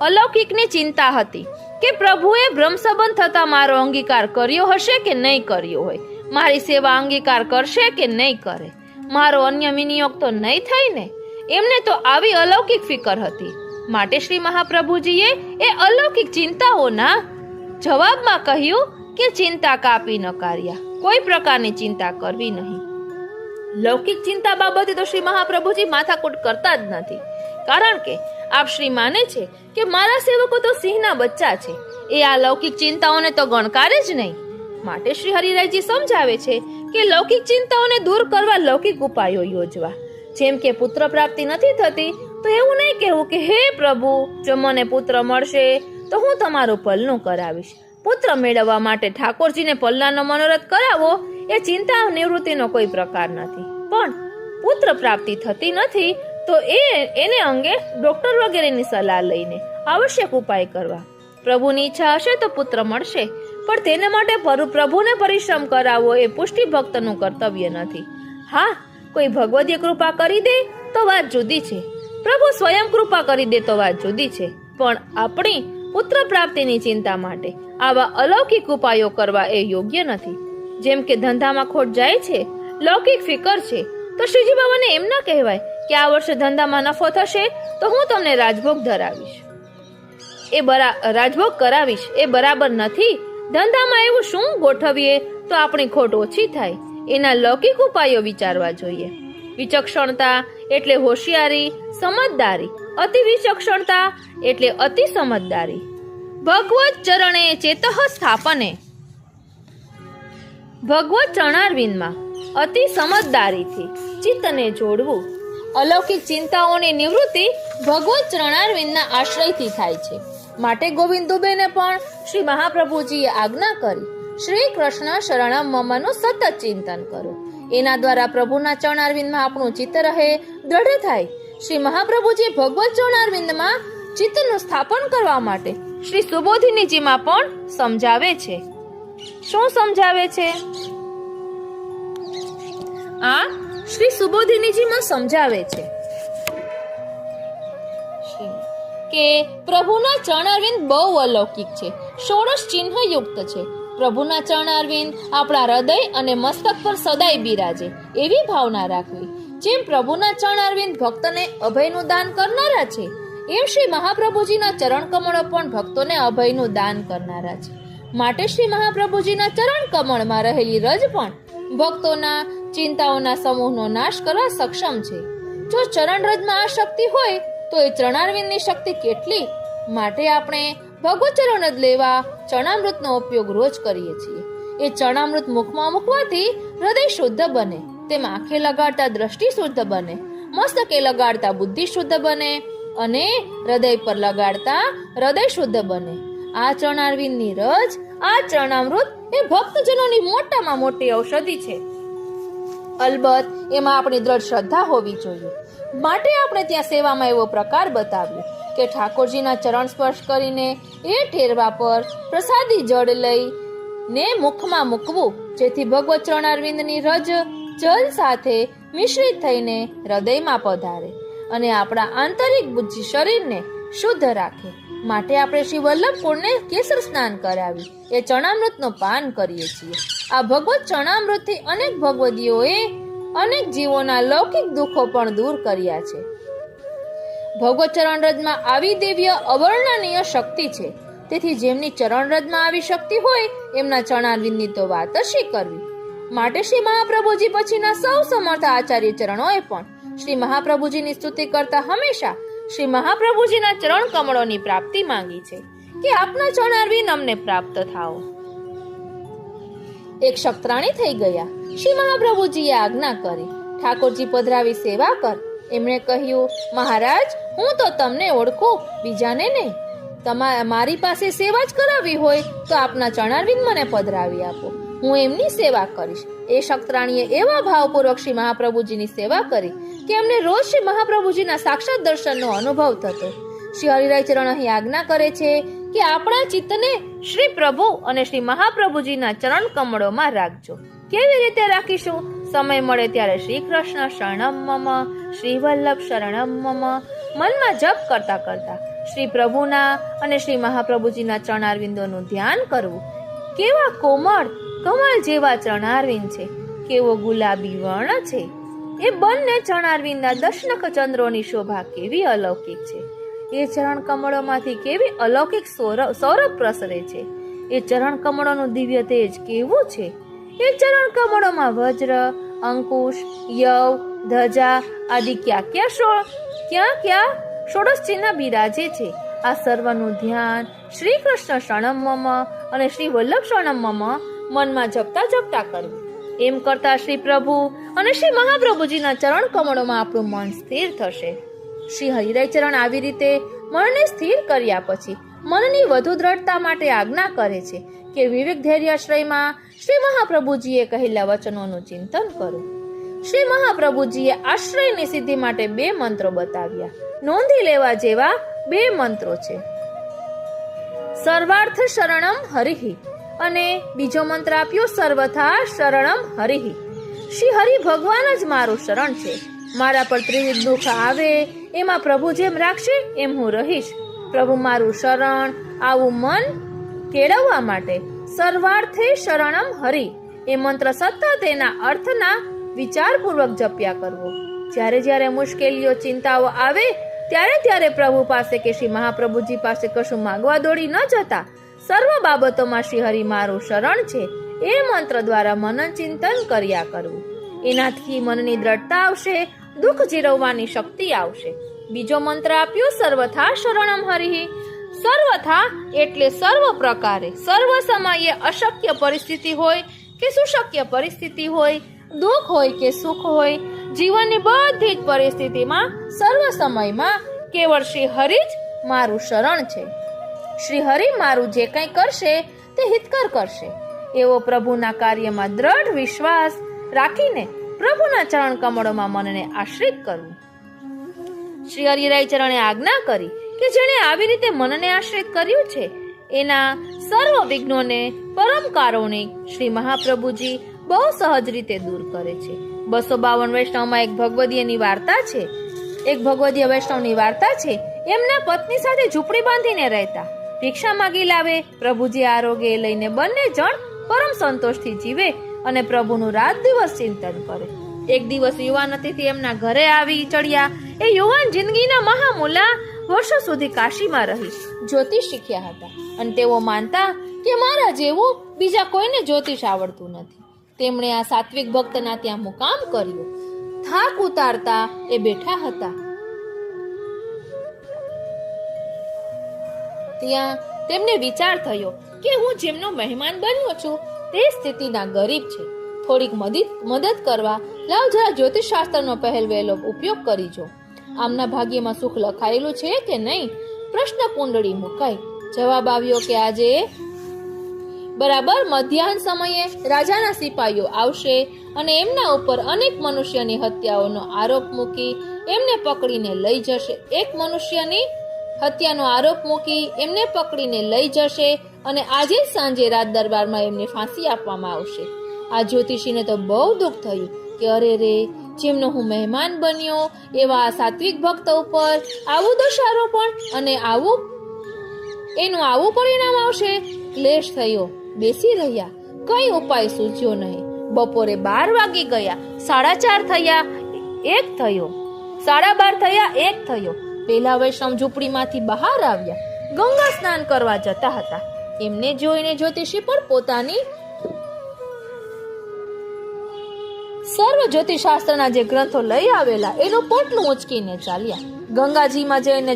અલૌકિકની ચિંતા હતી કે પ્રભુએ બ્રહ્મ સંબંધ થતા મારો અંગીકાર કર્યો હશે કે નહીં કર્યો હોય, મારી સેવા અંગીકાર કરશે કે નહીં કરે, મારો અન્ય વિનિયોગ તો નહીં થાય ને. એમને તો આવી અલૌકિક ફિકર હતી. માટે શ્રી મહાપ્રભુજીએ એ અલૌકિક ચિંતાઓના જવાબમાં કહ્યું કે ચિંતા કાપી ન કાર્યા, કોઈ પ્રકારની ચિંતા કરવી નહીં. લૌકિક ચિંતા બાબતે તો શ્રી મહાપ્રભુજી માથાકૂટ કરતા જ નથી, કારણ કે આપ શ્રી માને છે કે મારા સેવકો તો સિંહના બચ્ચા છે, એ આ લૌકિક ચિંતાઓને તો ગણકારે જ નહીં. માટે શ્રી હરિરાયજી સમજાવે છે કે લૌકિક ચિંતાઓને દૂર કરવા લૌકિક ઉપાયો યોજવા. જેમ કે પુત્ર પ્રાપ્તિ નથી થતી તો એવું નહીં કહેવું કે હે પ્રભુ, જો મને પુત્ર મળશે તો હું તમારું પલનું કરાવીશ. પુત્ર મેળવવા માટે ઠાકોરજીને પલ્લાનો મનોરથ કરાવો એ ચિંતા નિવૃત્તિનો કોઈ પ્રકાર નથી. પણ પુત્ર પ્રાપ્તિ થતી નથી તો એને અંગે ડોક્ટર વગેરેની સલાહ લઈને આવશ્યક ઉપાય કરવા. પ્રભુની ઈચ્છા હશે તો પુત્ર મળશે, પણ તેને માટે પ્રભુને પરિશ્રમ કરાવવો એ પુષ્ટિ ભક્તનું કર્તવ્ય નથી. હા, કોઈ ભગવદીય કૃપા કરી દે તો વાત જુદી છે, પ્રભુ સ્વયં કૃપા કરી દે તો વાત જુદી છે. પણ આપણી પુત્ર પ્રાપ્તિની ચિંતા માટે આવા અલૌકિક ઉપાયો કરવા એ યોગ્ય નથી. જેમ કે ધંધામાં ખોટ જાય છે, લૌકિક ફિકર છે, તો શ્રીજી બાબાને એમ ના કહેવાય કે આ વર્ષે ધંધામાં નફો થશે તો હું તમને રાજભોગ ધરાવીશ, રાજભોગ કરાવીશ. એ બરાબર નથી. ધંધામાં એવું શું ગોઠવીએ તો આપણી ખોટ ઓછી થાય, એના લૌકિક ઉપાયો વિચારવા જોઈએ. વિચક્ષણતા એટલે હોશિયારી, સમજદારી. અતિ વિચક્ષણતા એટલે અતિ સમજદારી. ભગવત ચરણે ચેતઃ સ્થાપને, ભગવત ચરણારવિંદમાં અતિ સમજદારીથી ચિત્તને જોડવું. અલૌકિક ચિંતાઓની નિવૃત્તિ ભગવત ચરણારવિંદના આશ્રયથી થાય છે. માટે ગોવિંદ દુબેને પણ શ્રી મહાપ્રભુજીએ આજ્ઞા કરી, શ્રી કૃષ્ણ શરણમ મમનું સતત ચિંતન કરો. એના દ્વારા પ્રભુના ચરણારવિંદમાં આપણું ચિત્ત રહે, દ્રઢ થાય. શ્રી મહાપ્રભુજી ભગવત ચરણારવિંદમાં ચિત્તનું સ્થાપન કરવા માટે શ્રી સુબોધિનીજીમાં પણ સમજાવે છે. શું સમજાવે છે? આ શ્રી સુબોધિનીજીમાં સમજાવે છે કે પ્રભુના ચરણારવિંદ બહુ અલૌકિક છે, ષોડશ ચિહ્ન યુક્ત છે. પ્રભુના ચરણારવિંદ આપણા હૃદય અને મસ્તક પર સદાય બિરાજે એવી ભાવના રાખવી. જેમ પ્રભુના ચરણારવિંદ ભક્તને અભયનું દાન કરનારા છે, એમ શ્રી મહાપ્રભુજીના ચરણ કમળો પણ ભક્તોને અભયનું દાન કરનારા છે. માટે શ્રી મહાપ્રભુજીના ચરણ કમળમાં રહેલી રજ પણ ભક્તોના ચિંતાઓના સમૂહનો નાશ કરવા સક્ષમ છે. જો ચરણ રજમાં આ શક્તિ હોય તો એ ચરણારવિંદની શક્તિ કેટલી. માટે આપણે ભગવત ચરણ જ લેવા ચરણામૃતનો ઉપયોગ રોજ કરીએ છીએ. એ ચરણામૃત મુખમાં મૂકવાથી હૃદય શુદ્ધ બને, તેમાં આંખે લગાડતા દ્રષ્ટિ શુદ્ધ બને, મસ્તકે લગાડતા બુદ્ધિ શુદ્ધ બને અને હૃદય પર લગાડતા હૃદય શુદ્ધ બને. આ ચરણારવિંદની રજ, આ ચરણામૃત એ ભક્તજનોની મોટામાં મોટી ઔષધિ છે. અલબત્ત એમાં આપણી દ્રઢ શ્રદ્ધા હોવી જોઈએ. માટે આપણે ત્યાં સેવામાં એવો પ્રકાર બતાવ્યો કે ઠાકોરજીના ચરણ સ્પર્શ કરીને એ ઠેરવા પર પ્રસાદી જળ લઈ ને મુખમાં મૂકવું, જેથી ભગવત ચરણારવિંદની રજ જલ સાથે મિશ્રિત થઈને હૃદયમાં પધારે અને આપણા આંતરિક બુદ્ધિ શરીરને શુદ્ધ રાખે. માટે આપણે શ્રી વલ્લભપુરને કેસર સ્નાન કરાવી એ ચરણામૃતનું પાન કરીએ છીએ. આ ભગવત ચરણામૃતથી અનેક ભગવદીઓએ અનેક જીવોના લૌકિક દુઃખો પણ દૂર કર્યા છે. ભગવત ચરણ રજમાં આવી દિવ્ય અવર્ણનીય શક્તિ છે. તેથી જેમની ચરણરજમાં આવી શક્તિ હોય એમના ચરણારવિંદની તો વાત જ શી કરવી. માટે શ્રી મહાપ્રભુજી પછીના સૌ સમર્થ આચાર્ય ચરણોએ પણ શ્રી મહાપ્રભુજીની સ્તુતિ કરતા હંમેશા શ્રી મહાપ્રભુજીના ચરણ કમળોની પ્રાપ્તિ માંગી છે કે આપના ચરણારવિંદ અમને પ્રાપ્ત થાઓ. એક શક્તરાણી થઈ ગયા. શ્રી મહાપ્રભુજીએ આજ્ઞા કરી, ઠાકોરજી પધરાવી સેવા કર. એમણે કહ્યું, મહારાજ, હું તો તમને ઓળખું, બીજાને નહીં. મારી પાસે સેવા જ કરાવી હોય તો આપના ચરણારવિંદ મને પધરાવી આપો, હું એમની સેવા કરીશ. એ શક્તરાણીએ એવા ભાવપૂર્વક શ્રી મહાપ્રભુજીની સેવા કરી કે એમને રોજ શ્રી મહાપ્રભુજીના સાક્ષાત દર્શનનો અનુભવ થતો. શ્રી હરિરાય ચરણ અહીં આજ્ઞા કરે છે કે આપણા ચિત્તને શ્રી પ્રભુ અને શ્રી મહાપ્રભુજીના ચરણ કમળોમાં રાખજો. કેવી રીતે રાખીશું? સમય મળે ત્યારે શ્રી કૃષ્ણ શરણમ મમ, શ્રી વલ્લભ શરણમ મમ મનમાં જપ કરતા કરતા શ્રી પ્રભુના અને શ્રી મહાપ્રભુજીના ચરણારવિંદોનું ધ્યાન કરવું. કેવા કોમળ કમળ જેવા ચરણારવિંદ છે, કેવો ગુલાબી વર્ણ છે. એ બંને ચરણારવિંદના દશનક ચંદ્રોની શોભા કેવી અલૌકિક છે. એ ચરણ કમળોમાંથી કેવી અલૌકિક સૌરભ પ્રસરે છે. એ ચરણ કમળોનું દિવ્ય તેજ કેવું છે. એ ચરણ કમળોમાં વજ્ર, અંકુશ, યવ, ધજા આદિ ક્યાં ષોડશ ચિહ્ન બિરાજે છે. આ સર્વનું ધ્યાન શ્રી કૃષ્ણ શરણમ મમ અને શ્રી વલ્લભ શરણમ મમ મનમાં જપતા જપતા કરવું. એમ કરતા શ્રી પ્રભુ અને શ્રી મહાપ્રભુજીના ચરણ કમળોમાં આપણું મન સ્થિર થશે. શ્રી હરિરાય ચરણ આવી રીતે મનને સ્થિર કર્યા પછી મનની વધુ દ્રઢતા માટે આજ્ઞા કરે છે કે વિવેક ધૈર્યાશ્રયમાં શ્રી મહાપ્રભુજીએ કહેલા વચનોનું ચિંતન કરો. શ્રી મહાપ્રભુજીએ આશ્રયની સિદ્ધિ માટે 2 મંત્રો બતાવ્યા. નોંધી લેવા જેવા 2 મંત્રો છે, સર્વાર્થ શરણમ હરિ અને બીજો મંત્ર આપ્યો સર્વથા શરણમ હરિ. શ્રી હરિ ભગવાન જ મારું શરણ છે. મારા પર ત્રિવિધ દુઃખ આવે એમાં પ્રભુ જેમ રાખશે એમ હું રહીશ. પ્રભુ મારું શરણ આવું મન કેળવવા માટે સર્વાર્થે શરણમ હરિ એ મંત્ર સતત એના અર્થના વિચારપૂર્વક જપ્યા કરવો. જ્યારે જ્યારે મુશ્કેલીઓ ચિંતાઓ આવે ત્યારે પ્રભુ પાસે કે શ્રી મહાપ્રભુજી પાસે કશું માંગવા દોડી ન જતા સર્વ બાબતોમાં શ્રી હરિ મારું શરણ છે એ મંત્ર દ્વારા મનન ચિંતન કર્યા કરવું. એનાથી મનની દ્રઢતા આવશે, દુઃખ જીરવવાની શક્તિ આવશે. બીજો મંત્ર આપ્યો સર્વથા શરણમ હરિ. સર્વથા એટલે સર્વ પ્રકારે, સર્વ સમયે અશક્ય પરિસ્થિતિ હોય કે સુશક્ય પરિસ્થિતિ હોય, દુઃખ હોય કે સુખ હોય, જીવનની બધી જ પરિસ્થિતિમાં સર્વ સમયમાં કેવળ શ્રી હરિ જ મારું શરણ છે. શ્રી હરિ મારું જે કંઈ કરશે તે હિતકર કરશે એવો પ્રભુના કાર્યમાં દ્રઢ વિશ્વાસ રાખીને પ્રભુના ચરણ કમળોમાં મનને આશ્રિત કરવું. શ્રી હરિરાય ચરણે આજ્ઞા કરી કે જેણે આવી રીતે મનને આશ્રિત કર્યું છે એના સર્વ વિઘ્નોને પરમ કારુણિક શ્રી મહાપ્રભુજી બહુ સહજ રીતે દૂર કરે છે. 252 વૈષ્ણવમાં એક ભગવદીયની વાર્તા છે. એક ભગવદીય વૈષ્ણવની વાર્તા છે. એમના પત્ની સાથે ઝૂંપડી બાંધીને રહેતા. ભિક્ષા માગી લાવે, પ્રભુજી આરોગ્ય લઈને બંને જણ પરમ સંતોષથી જીવે અને પ્રભુનું રાત દિવસ ચિંતન કરે. એક દિવસ યુવાન અતિથિ એમના ઘરે આવી ચડ્યા. એ યુવાન જિંદગીના મહામૂલા વર્ષો સુધી કાશીમાં રહી જ્યોતિષ શીખ્યા હતા અને તેઓ માનતા કે મારા જેવું બીજા કોઈને જ્યોતિષ આવડતું નથી. તેમણે આ સાત્વિક ભક્તના ત્યાં મુકામ કર્યો. થાક ઉતારતા એ બેઠા હતા. ત્યાં તેમને વિચાર થયો કે હું જેમનો મહેમાન બન્યો છું તે સ્થિતિના ગરીબ છે. થોડીક મદદ કરવા લાવ જરા જ્યોતિષ શાસ્ત્રનો પહેલવેલો ઉપયોગ કરી જો. આમના ભાગ્યમાં સુખ લખાયેલું છે કે નહીં? પ્રશ્ન કુંડળી મુકાઈ. જવાબ આવ્યો કે આજે બરાબર મધ્યાહન સમયે રાજાના સિપાહીઓ આવશે અને એમના ઉપર અનેક મનુષ્યની હત્યાઓનો આરોપ મૂકી એમને પકડીને લઈ જશે. એક મનુષ્યની હત્યાનો આરોપ મૂકી એમને પકડીને લઈ જશે અને આજે જ સાંજે રાજ દરબારમાં એમને ફાંસી આપવામાં આવશે. આ જ્યોતિષીને તો બહુ દુઃખ થયું કે અરે રે, જેમનો હું મહેમાન બન્યો એવા આ સાત્વિક ભક્ત ઉપર આવું દોષારોપણ અને એનું આવું પરિણામ આવશે. ક્લેશ થયો. બેસી રહ્યા. કઈ ઉપાય સૂચ્યો નહીં. બપોરે 12 વાગી ગયા. 4:30 થયા. 1 થયો. 12:30 થયા. 1 થયો. પેલા વૈષ્ણવ ઝૂંપડીમાંથી બહાર આવ્યા. ગંગા સ્નાન કરવા જતા હતા. એમને જોઈને જ્યોતિષી પણ પોતાની સર્વ જ્યોતિષશાસ્ત્રના જે ગ્રંથો લઈ આવેલા એનું પોટલું ઉંચકીને ચાલ્યા. ગંગાજીમાં જઈને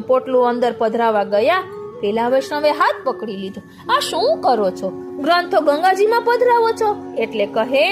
પોટલું અંદર પધરાવા ગયા. પેલા વૈષ્ણવે હાથ પકડી લીધો. આ શું કરો છો? ગ્રંથો ગંગાજીમાં પધરાવો છો? એટલે કહે,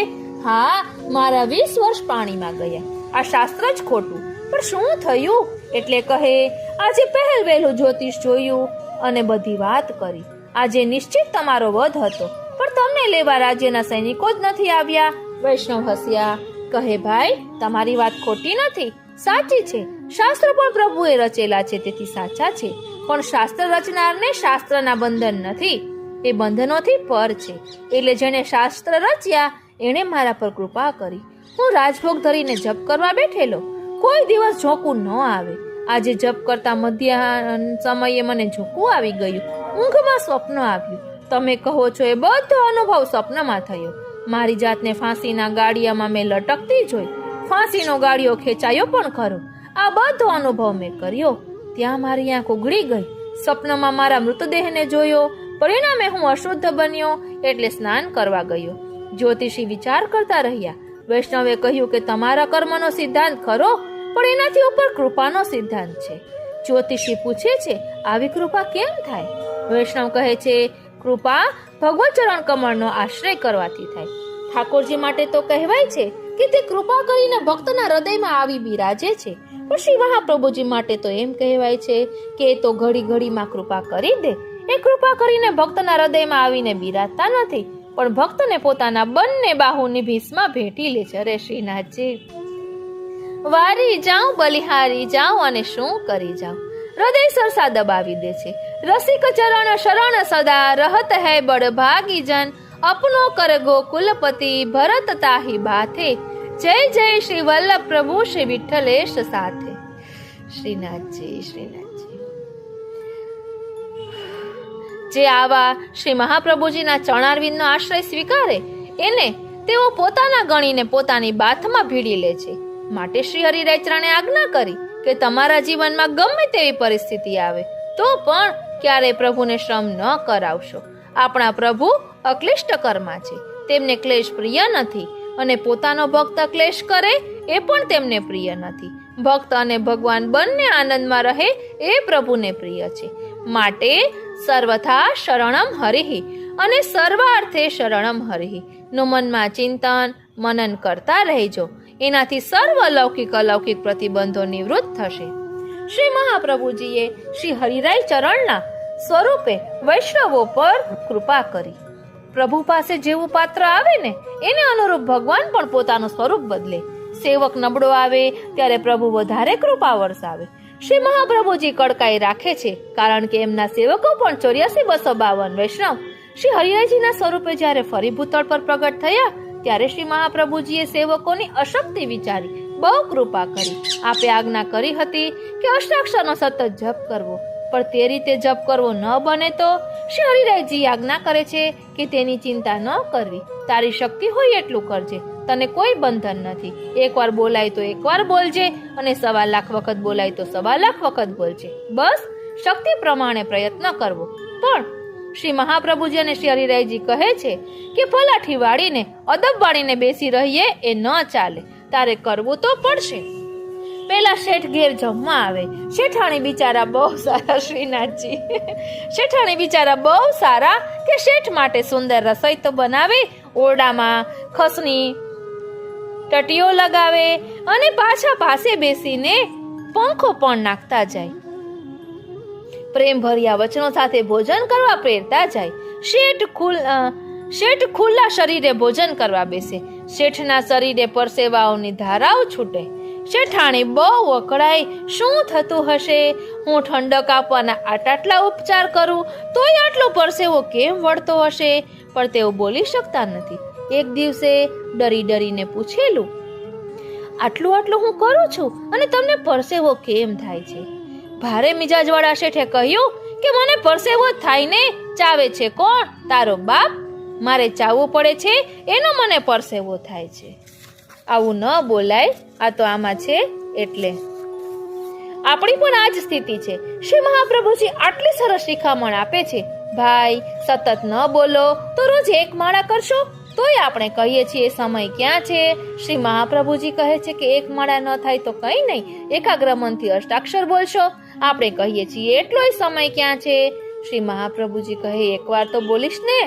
હા, મારા 20 વર્ષ પાણીમાં ગયા. આ શાસ્ત્ર જ ખોટું. પણ શું થયું? એટલે કહે, આજે પહેલ વહેલું જ્યોતિષ જોયું અને બધી વાત કરી. આજે નિશ્ચિત તમારો વધ હતો, પણ તમને લેવા રાજ્યના સૈનિકો જ નથી આવ્યા. વૈષ્ણવ હસ્યા. કહે, ભાઈ, તમારી વાત ખોટી નથી, સાચી છે. શાસ્ત્ર પણ પ્રભુએ રચેલા છે, તેથી સાચા છે. પણ શાસ્ત્ર રચનારને શાસ્ત્રના બંધન નથી, એ બંધનોથી પર છે. એટલે જેને શાસ્ત્ર રચ્યા એણે મારા પર કૃપા કરી. હું રાજભોગ ધરીને જપ કરવા બેઠેલો, કોઈ દિવસ ઝોકું ન આવે. આજે જપ કરતા મધ્યાહન સમયે મને ઝોકું આવી ગયું. ઊંઘમાં સ્વપ્ન આવ્યું. તમે કહો છો એ બધો અનુભવ સ્વપ્નમાં થયો. મારી જાતને ફાંસીના ગાડિયામાં મેં લટકતી જોઈ. ફાંસીનો ગાડિયો ખેંચાયો પણ ખરો. આ બધો અનુભવ મેં કર્યો. ત્યાં મારી આંખ ઉઘડી ગઈ. સ્વપ્નમાં મારા મૃતદેહને જોયો. પરિણામે હું અશુદ્ધ બન્યો, એટલે સ્નાન કરવા ગયો. જ્યોતિષી વિચાર કરતા રહ્યા. વૈષ્ણવે કહ્યું કે તમારા કર્મનો સિદ્ધાંત ખરો, પણ એનાથી ઉપર કૃપાનો સિદ્ધાંત છે. જ્યોતિષી પૂછે છે, આવી કૃપા કેમ થાય? વૈષ્ણવ કહે છે, કૃપા ભગવત ચરણ કમળનો આશ્રય કરવાથી થાય. ઠાકોરજી માટે તો કહેવાય છે કે તે કૃપા કરીને ભક્તના હૃદયમાં આવી બિરાજે છે. પણ શ્રી મહાપ્રભુજી માટે તો એમ કહેવાય છે કે એ તો ઘડી ઘડીમાં કૃપા કરી દે. એ કૃપા કરીને ભક્તના હૃદયમાં આવીને બિરાજતા નથી, પણ ભક્તને પોતાના બંને બાહુની ભીસમાં ભેટી લે છે. અરે શ્રીનાથજી, વારી જાઉં, બલિહારી જાઉં અને શું કરી જાઉં. હૃદય સરસા દબાવી દે છે. રસિક ચરણ શરણ સદા રહત હૈ બડ ભાગી જન અપનો કર ગોકુલપતિ ભરત તાહી બાથે. જય જય શ્રી વલ્લભ પ્રભુ શ્રી વિઠ્ઠલેશ સાથે. શ્રીનાથજી, શ્રીનાથજી. જે આવા શ્રી મહાપ્રભુજીના ચરણારવિંદનો આશ્રય સ્વીકારે એને તેઓ પોતાના ગણીને પોતાની બાથમાં ભીડી લે છે. માટે શ્રી હરિરાયચરણે આજ્ઞા કરી કે તમારા જીવનમાં ગમે તેવી પરિસ્થિતિ આવે તો પણ ક્યારે પ્રભુને શ્રમ ન કરાવશો. આપણા પ્રભુ અક્લિષ્ટ કર્મા છે, તેમને ક્લેશ પ્રિય નથી, અને પોતાનો ભક્ત ક્લેશ કરે એ પણ તેમને પ્રિય નથી. ભક્ત અને ભગવાન બંને આનંદમાં રહે એ પ્રભુને પ્રિય છે. માટે સર્વથા શરણમ હરિ અને સર્વાર્થે શરણમ હરિ નું મનમાં ચિંતન મનન કરતા રહેજો. એનાથી સર્વ લૌકિક અલૌકિક પ્રતિબંધો નિવૃત્ત થશે. શ્રી મહાપ્રભુજીએ શ્રી હરિરાય ચરણના સ્વરૂપે વૈષ્ણવો પર કૃપા કરી. પ્રભુ પાસે જેવું પાત્ર આવે ને એને અનુરૂપ ભગવાન પણ પોતાનું સ્વરૂપ બદલે. સેવક નબળો આવે ત્યારે પ્રભુ વધારે કૃપા વરસાવે. શ્રી મહાપ્રભુજી કડકાઈ રાખે છે, કારણ કે એમના સેવકો પણ 84,252 વૈષ્ણવ શ્રી હરિરાયજીના સ્વરૂપે જ્યારે ફરી ભૂતળ પર પ્રગટ થયા ત્યારે શ્રી મહાપ્રભુજીએ સેવકોની અશક્તિ વિચારી બહુ કૃપા કરી. આપે આજ્ઞા કરી હતી કે અષ્ટાક્ષરનો સતત જપ કરવો, પણ તે રીતે જપ કરવો ન બને તો શ્રી હરિરાયજી આજ્ઞા કરે છે કે તેની ચિંતા ન કરવી. તારી શક્તિ હોય એટલું કરજે, તને કોઈ બંધન નથી. એકવાર બોલાય તો એકવાર બોલજે, અને 1,25,000 વખત બોલાય તો 1,25,000 વખત બોલજે. બસ શક્તિ પ્રમાણે પ્રયત્ન કરવો. પણ શ્રી મહાપ્રભુજી અને શ્રી હરિરાયજી કહે છે કે પલાઠી વાળીને અદબ વાળીને બેસી રહીએ એ ન ચાલે, તારે કરવું તો પડશે. પેલા શેઠ ઘેર જમવા આવે. શેઠાણી બિચારા બહુ સારા. શ્રીનાથજી, શેઠાણી બિચારા બહુ સારા કે શેઠ માટે સુંદર રસોઈ તો બનાવે, ઓરડામાં ખસની ટટીઓ લગાવે અને પાછા પાસે બેસીને પંખો પણ નાખતા જાય. પ્રેમ ભર્યા વચનો સાથે ભોજન કરવા પ્રેરતા જાય. શેઠ ખુલ્લા શરીરે ભોજન કરવા બેસે. શેઠના શરીરે પરસેવાઓની ધારાઓ છૂટે. શેઠાણી બહુ અકળાય. શું થતું હશે? હું ઠંડક આપવાના આટલા ઉપચાર કરું તોય આટલો પરસેવો કેમ વળતો હશે? પણ તેઓ બોલી શકતા નથી. એક દિવસે ડરી ડરીને પૂછેલું, આટલું હું કરું છું અને તમને પરસેવો કેમ થાય છે? ભારે મિજાજવાળા શેઠે કહ્યું કે મને પરસેવો થાય ને, ચાવે છે કોણ? તારો બાપ. મારે ચાવવું પડે છે એનો મને પરસેવો થાય છે. આવું ન બોલાય, આ તો આમાં છે એટલે. આપણી પણ આ જ સ્થિતિ છે. શ્રી મહાપ્રભુજી આટલી સરસ શિખામણ આપે છે, ભાઈ સતત ન બોલો તો રોજ એક માળા કરશો. તોય આપણે કહીએ છીએ સમય ક્યાં છે. શ્રી મહાપ્રભુજી કહે છે કે એક માળા ન થાય તો કંઈ નહીં, એકાગ્ર મનથી અષ્ટાક્ષર બોલશો. આપણે કહીએ છીએ એટલોય સમય ક્યાં છે. શ્રી મહાપ્રભુજી કહે એકવાર તો બોલીશ ને.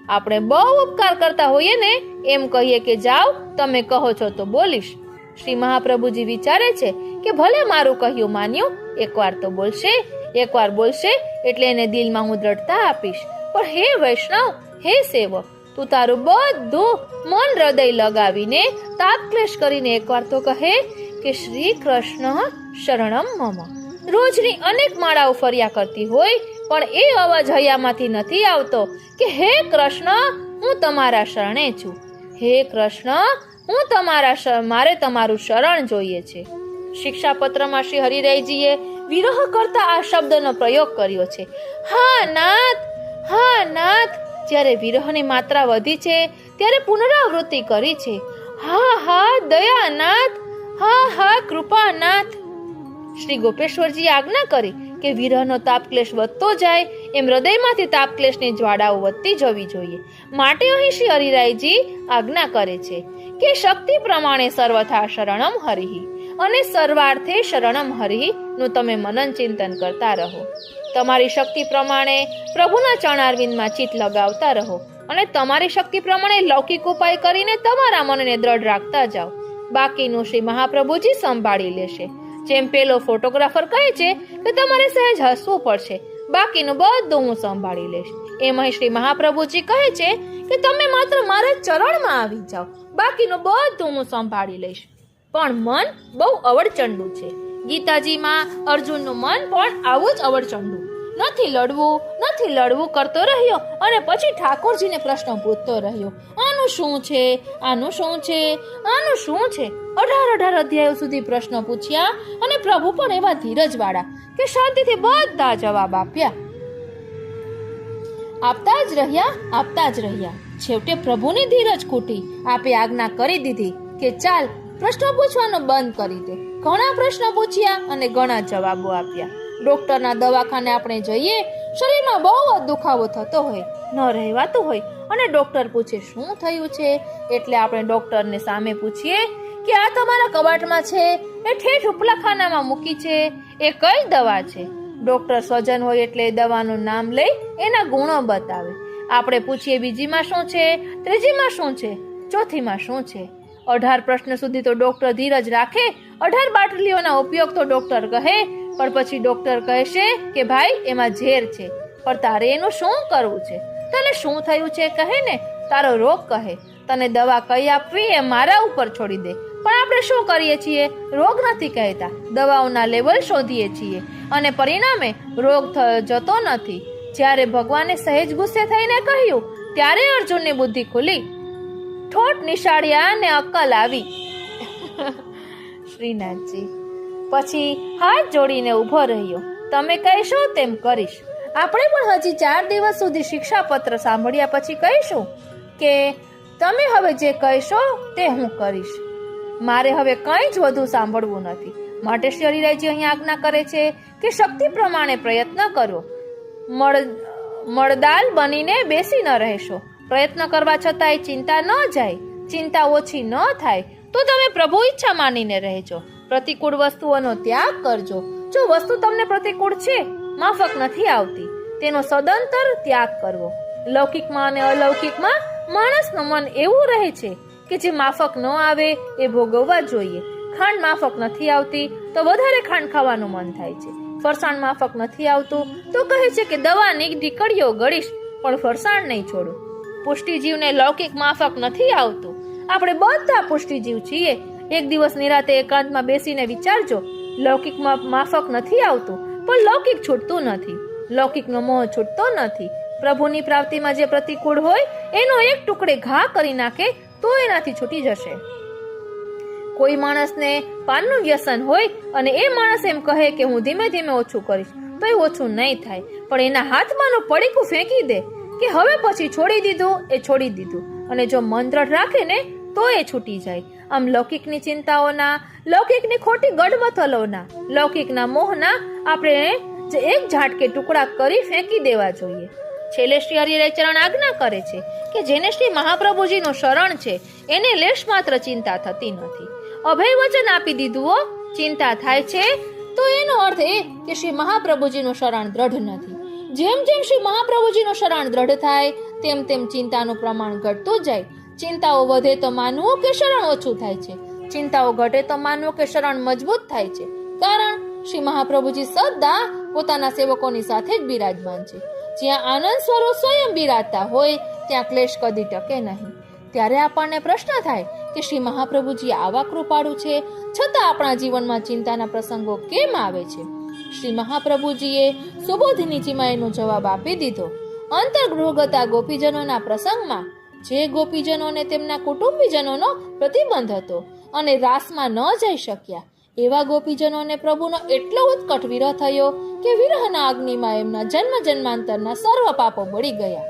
આપણે બહુ ઉપકાર કરતા હોઈએ ને, એમ કહીએ કે જાઓ તમે કહો છો તો બોલીશ. શ્રી મહાપ્રભુજી વિચારે છે કે ભલે મારું કહ્યું માન્યું, એકવાર તો બોલશે, એકવાર બોલશે એટલે એને દિલમાં હું દ્રઢતા આપીશ. પણ હે વૈષ્ણવ, હે સેવક, તું તારું બધું મન હૃદય લગાવીને તાપક્લેશ કરીને એકવાર તો કહે કે શ્રી કૃષ્ણ શરણમ મમ. રોજની અનેક માળાઓ ફર્યા કરતી હોય પણ એ અવાજ હૈયામાંથી નથી આવતો કે હે કૃષ્ણ હું તમારા શરણે છું. હે કૃષ્ણ હું મારે તમારું શરણ જોઈએ છે. શિક્ષાપત્રમાં શ્રી હરિરાયજીએ વિરહ કરતા આ શબ્દનો પ્રયોગ કર્યો છે. હા નાથ, હા નાથ. જ્યારે વિરહની માત્રા વધી છે ત્યારે પુનરાવૃત્તિ કરી છે. હા હા દયાનાથ, હા હા કૃપાનાથ. શ્રી ગોપેશ્વરજીએ આજ્ઞા કરી કે વિરહનો તાપક્લેશ વધતો જાય એમ હૃદયમાંથી તાપક્લેશની જ્વાળાઓ વધતી જવી જોઈએ. માટે અહીં શ્રી હરિરાયજી આજ્ઞા કરે છે કે શક્તિ પ્રમાણે સર્વથા શરણમ હરિ અને સર્વાર્થે શરણમ હરિ નું તમે મનન ચિંતન કરતા રહો. તમારી શક્તિ પ્રમાણે પ્રભુના ચરણારવિંદમાં ચિત્ત લગાવતા રહો અને તમારી શક્તિ પ્રમાણે લૌકિક ઉપાય કરીને તમારા મનને દ્રઢ રાખતા જાઓ. બાકીનું શ્રી મહાપ્રભુજી સંભાળી લેશે. જેમ પેલો ફોટોગ્રાફર કહે છે કે તમારે સહેજ હસવું પડશે, બાકીનું બધું હું સંભાળી લઈશ. એમ શ્રી મહાપ્રભુજી કહે છે કે તમે માત્ર મારા ચરણમાં આવી જાઓ, બાકીનું બધું હું સંભાળી લઈશ. પણ મન બહુ અવળચંડુ છે. ગીતાજીમાં અર્જુનનું મન પણ આવું જ અવળચંડુ. નથી લડવું કરતો રહ્યો અને પછી ઠાકોરજીને પ્રશ્ન પૂછતો રહ્યો, આનું શું છે, આનું શું છે, આનું શું છે. 18 અધ્યાયો સુધી પ્રશ્નો પૂછ્યા અને પ્રભુ પણ એવા ધીરજવાળા કે શાંતિથી બધા જવાબ આપતા જ રહ્યા. છેવટે પ્રભુની ધીરજ ખૂટી. આપે આજ્ઞા કરી દીધી કે ચાલ પ્રશ્નો પૂછવાનું બંધ કરી દે. ઘણા પ્રશ્નો પૂછ્યા અને ઘણા જવાબો આપ્યા. ડોક્ટરના દવાખાને આપણે જઈએ, શરીરમાં બહુ જ દુખાવો થતો હોય, ન રહેવાતું હોય અને ડોક્ટર પૂછે શું થયું છે, એટલે આપણે ડોક્ટરને સામે પૂછીએ કે આ તમારા કબાટમાં છે, એ ઠેઠ ઉપલા ખાનામાં મૂકી છે, એ કઈ દવા છે. ડોક્ટર સ્વજન હોય એટલે દવાનું નામ લઈ એના ગુણો બતાવે. આપણે પૂછીએ બીજીમાં શું છે, ત્રીજીમાં શું છે, ચોથીમાં શું છે. 18 પ્રશ્ન સુધી તો ડોક્ટર ધીરજ રાખે. 18 બાટલીઓના ઉપયોગ તો ડોક્ટર કહે, પણ પછી ડોક્ટર કહેશે કે ભાઈ એમાં ઝેર છે, પણ તારે એનું શું કરવું છે, તને શું થયું છે કહે ને, તારો રોગ કહે, તને દવા કઈ આપવી એ મારા ઉપર છોડી દે. પણ આપણે શું કરીએ છીએ, રોગ નથી કહેતા, દવાઓના લેવલ શોધીએ છીએ અને પરિણામે રોગ જતો નથી. જ્યારે ભગવાને સહેજ ગુસ્સે થઈને કહ્યું ત્યારે અર્જુનની બુદ્ધિ ખુલી, ઠોઠ નિશાળ્યા ને અક્કલ આવી. શ્રીનાથજી પછી હાથ જોડીને ઊભો રહ્યો. તમે કહેશો તેમ કરીશ. આપણે પણ હજી 4 દિવસ સુધી શિક્ષાપત્ર સાંભળ્યા પછી કહીશું કે તમે હવે જે કહેશો તે હું કરીશ. મારે હવે કંઈ જ વધુ સાંભળવું નથી. માટે શ્રી હરિરાયજી અહીં આજ્ઞા કરે છે કે શક્તિ પ્રમાણે પ્રયત્ન કરો. મળદાલ બનીને બેસી ન રહેશો. પ્રયત્ન કરવા છતાંય ચિંતા ન જાય, ચિંતા ઓછી ન થાય તો તમે પ્રભુ ઈચ્છા માનીને રહેજો. પ્રતિકૂળ વસ્તુઓનો ત્યાગ કરજો. જો વસ્તુ તમને પ્રતિકૂળ છે, માફક નથી આવતી, તેનો સદંતર ત્યાગ કરવો. લૌકિકમાં અને અલૌકિકમાં માણસનું મન એવું રહે છે કે જે માફક ન આવે એ ભોગવવા જોઈએ. ખાંડ માફક નથી આવતી તો વધારે ખાંડ ખાવાનું મન થાય છે. ફરસાણ માફક નથી આવતું તો કહે છે કે દવાની ઢીકડીઓ ગળીશ પણ ફરસાણ નહીં છોડું. પુષ્ટિજીવને લૌકિક માફક નથી આવતું. આપણે બધા પુષ્ટિજીવ છીએ. એક દિવસ નિરાતે એકાંતમાં બેસીને વિચારજો, લૌકિકમાં માફક નથી આવતું પણ લૌકિક છૂટતું નથી, લૌકિકનો મોહ છૂટતો નથી. પ્રભુની પ્રાપ્તિમાં જે પ્રતિકૂળ હોય એનો એક ટુકડે ઘા કરી નાખે તો એનાથી છૂટી જશે. કોઈ માણસને પાનનું વ્યસન હોય અને એ માણસ એમ કહે કે હું ધીમે ધીમે ઓછું કરીશ તો એ ઓછું નહીં થાય, પણ એના હાથમાંનું પડીકું ફેંકી દે કે હવે પછી છોડી દીધું એ છોડી દીધું. અને જો મન દ્રઢ રાખે ને તો એ છૂટી જાય. આમ લૌકિકની ચિંતાઓના, લૌકિકની ખોટી ગડમથલોના, લૌકિકના મોહના આપણે જે એક ઝાટકે ટુકડા કરી ફેંકી દેવા જોઈએ. છેલ્લે શ્રી હરિરાયચરણ આજ્ઞા કરે છે કે જેને શ્રી મહાપ્રભુજીનું શરણ છે એને લેશ માત્ર ચિંતા થતી નથી. અભય વચન આપી દીધું, ચિંતા થાય છે તો એનો અર્થ એ કે શ્રી મહાપ્રભુજીનું શરણ દ્રઢ નથી. જેમ જેમ શ્રી મહાપ્રભુજીનું શરણ દ્રઢ થાય તેમ તેમ ચિંતાનું પ્રમાણ ઘટતું જાય. ચિંતાઓ વધે તો માનવું કે શરણ ઓછું થાય છે, ચિંતાઓ ઘટે તો માનવું કે શરણ મજબૂત થાય છે. કારણ શ્રી મહાપ્રભુજી સદા પોતાના સેવકોની સાથે જ બિરાજમાન છે. જ્યાં આનંદ સ્વરૂપ સ્વયં બિરાજતા હોય ત્યાં ક્લેશ કદી ટકે નહીં. ત્યારે આપણને પ્રશ્ન થાય કે શ્રી મહાપ્રભુજી આવા કૃપાળુ છે છતાં આપણા જીવનમાં ચિંતાના પ્રસંગો કેમ આવે છે? શ્રી મહાપ્રભુજીએ સુબોધિની ચિમાઈનો જવાબ આપી દીધો. અંતર્ગૃહગતા ગોપીજનોના પ્રસંગમાં જે ગોપીજનોને તેમના કુટુંબીજનોનો પ્રતિબંધ હતો અને રાસમાં ન જઈ શક્યા એવા ગોપીજનોને પ્રભુનો એટલો ઉત્કટ વિરહ થયો કે વિરહના અગ્નિમાં એમના જન્મ જન્માંતરના સર્વ પાપો બળી ગયા.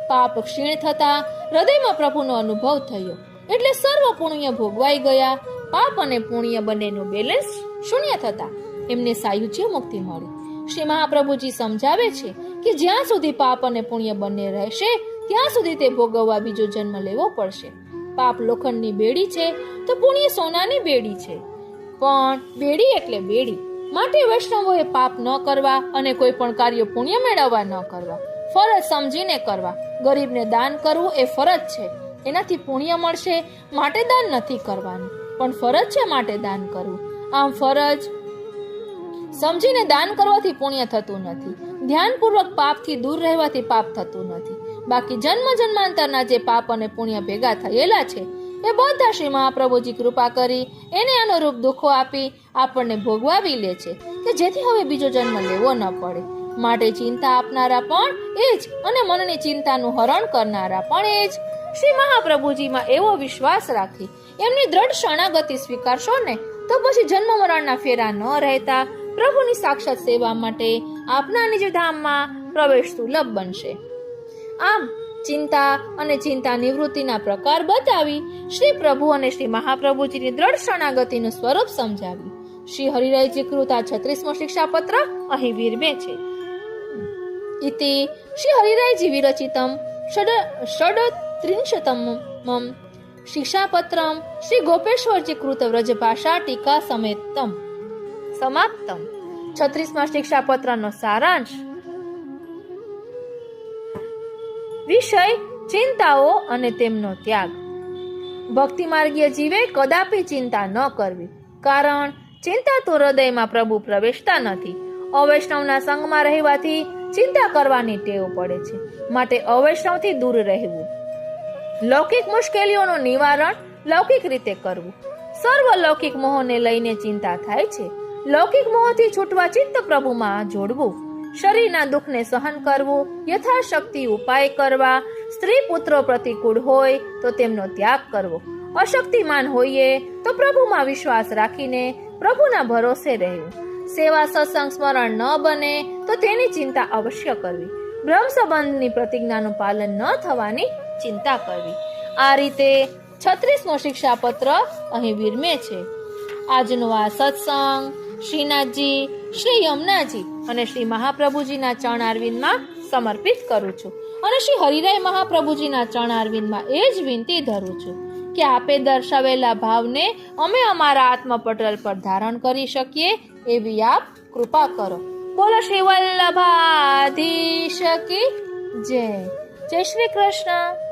પાપ ક્ષીણ થતા હૃદયમાં પ્રભુનો અનુભવ થયો એટલે સર્વ પુણ્ય ભોગવાઈ ગયા. પાપ અને પુણ્ય બંનેનું બેલેન્સ શૂન્ય થતા એમને સાયુજ્ય મુક્તિ મળી. શ્રી મહાપ્રભુજી સમજાવે છે કે જ્યાં સુધી પાપ અને પુણ્ય બંને રહેશે ત્યાં સુધી તે ભોગવવા બીજો જન્મ લેવો પડશે. પાપ લોખંડની બેડી છે તો પુણ્ય સોનાની બેડી છે, પણ બેડી એટલે બેડી. માટે વૈષ્ણવોએ પાપ ન કરવા અને કોઈ પણ કાર્ય પુણ્ય મેળવવા ન કરવા, ફરજ સમજીને કરવા. ગરીબને દાન કરવું એ ફરજ છે, એનાથી પુણ્ય મળશે માટે દાન નથી કરવાનું, પણ ફરજ છે માટે દાન કરવું. આમ ફરજ સમજીને દાન કરવાથી પુણ્ય થતું નથી. ધ્યાનપૂર્વક પાપથી દૂર રહેવાથી પાપ થતું નથી. બાકી જન્મ જન્માંતરના જે પાપ અને પુણ્ય ભેગા થયેલા છે એ બધા શ્રી મહાપ્રભુજી કૃપા કરી એને અનુરૂપ દુઃખો આપી આપણને ભોગવાવી લે છે કે જેથી હવે બીજો જન્મ લેવો ન પડે. માટે ચિંતા આપનારા પણ એ જ અને મનની ચિંતાનું હરણ કરનારા પણ એ જ. શ્રી મહાપ્રભુજીમાં એવો વિશ્વાસ રાખી એમની દ્રઢ શરણાગતિ સ્વીકારશો ને તો પછી જન્મ મરણના ફેરા ન રહેતા પ્રભુની સાક્ષાત સેવા માટે આપના નિજ ધામમાં પ્રવેશ સુલભ બનશે. આમ ચિંતા અને ચિંતા નિવૃત્તિના પ્રકાર બતાવી શ્રી પ્રભુ અને શ્રી મહાપ્રભુજીની દ્રઢ શરણાગતિનું સ્વરૂપ સમજાવ્યું. શ્રી હરિરાયજી કૃત આ 36મો શિક્ષાપત્ર અહીં વિરમે છે. ઇતિ શ્રી હરિરાયજી વિરચિતમ ષડત્રિંશતમમ શિક્ષાપત્રમ શ્રી ગોપેશ્વરજી કૃત વ્રજભાષા ટીકા સમેતમ સમાપ્તમ. 36મા શિક્ષાપત્રનો સારાંશ. વિષય ચિંતાઓ અને તેમનો ત્યાગ. ભક્તિ માર્ગીય જીવે કદાપી ચિંતા ન કરવી, કારણ ચિંતા તો હૃદયમાં પ્રભુ પ્રવેશતા નથી. અવૈષ્ણવના સંગમાં રહેવાથી ચિંતા કરવાની ટેવ પડે છે, માટે અવૈષ્ણવથી દૂર રહેવું. લૌકિક મુશ્કેલીઓનું નિવારણ લૌકિક રીતે કરવું. સર્વ લૌકિક મોહને લઈને ચિંતા થાય છે. લૌકિક મોહથી છૂટવા ચિત્ત પ્રભુમાં જોડવું. શરીરના દુઃખને સહન કરવું, યથાશક્તિ ઉપાય કરવા. સ્ત્રી પુત્રો પ્રતિકૂળ હોય તો તેમનો ત્યાગ કરવો. અશક્તિમાન હોઈએ તો પ્રભુમાં વિશ્વાસ રાખીને પ્રભુના ભરોસે રહેવું. સેવા સત્સંગ સ્મરણ ન બને તો તેની ચિંતા અવશ્ય કરવી. બ્રહ્મ સંબંધની પ્રતિજ્ઞાનું પાલન ન થવાની ચિંતા કરવી. આ રીતે 36મો શિક્ષાપત્ર અહીં વિરમે છે. આજનો આ સત્સંગ શ્રીનાથજી, શ્રી યમુનાજી અને શ્રી મહાપ્રભુજીના ચરણારવિંદમાં સમર્પિત કરું છું અને શ્રી હરિરાય મહાપ્રભુજીના ચરણારવિંદમાં એ જ વિનંતી ધરું છું કે આપે દર્શાવેલા ભાવને અમે અમારા આત્મપટલ પર ધારણ કરી શકીએ એવી આપ કૃપા કરો. બોલો શ્રી વલ્લભાધીશ કી જય. જય શ્રી કૃષ્ણ.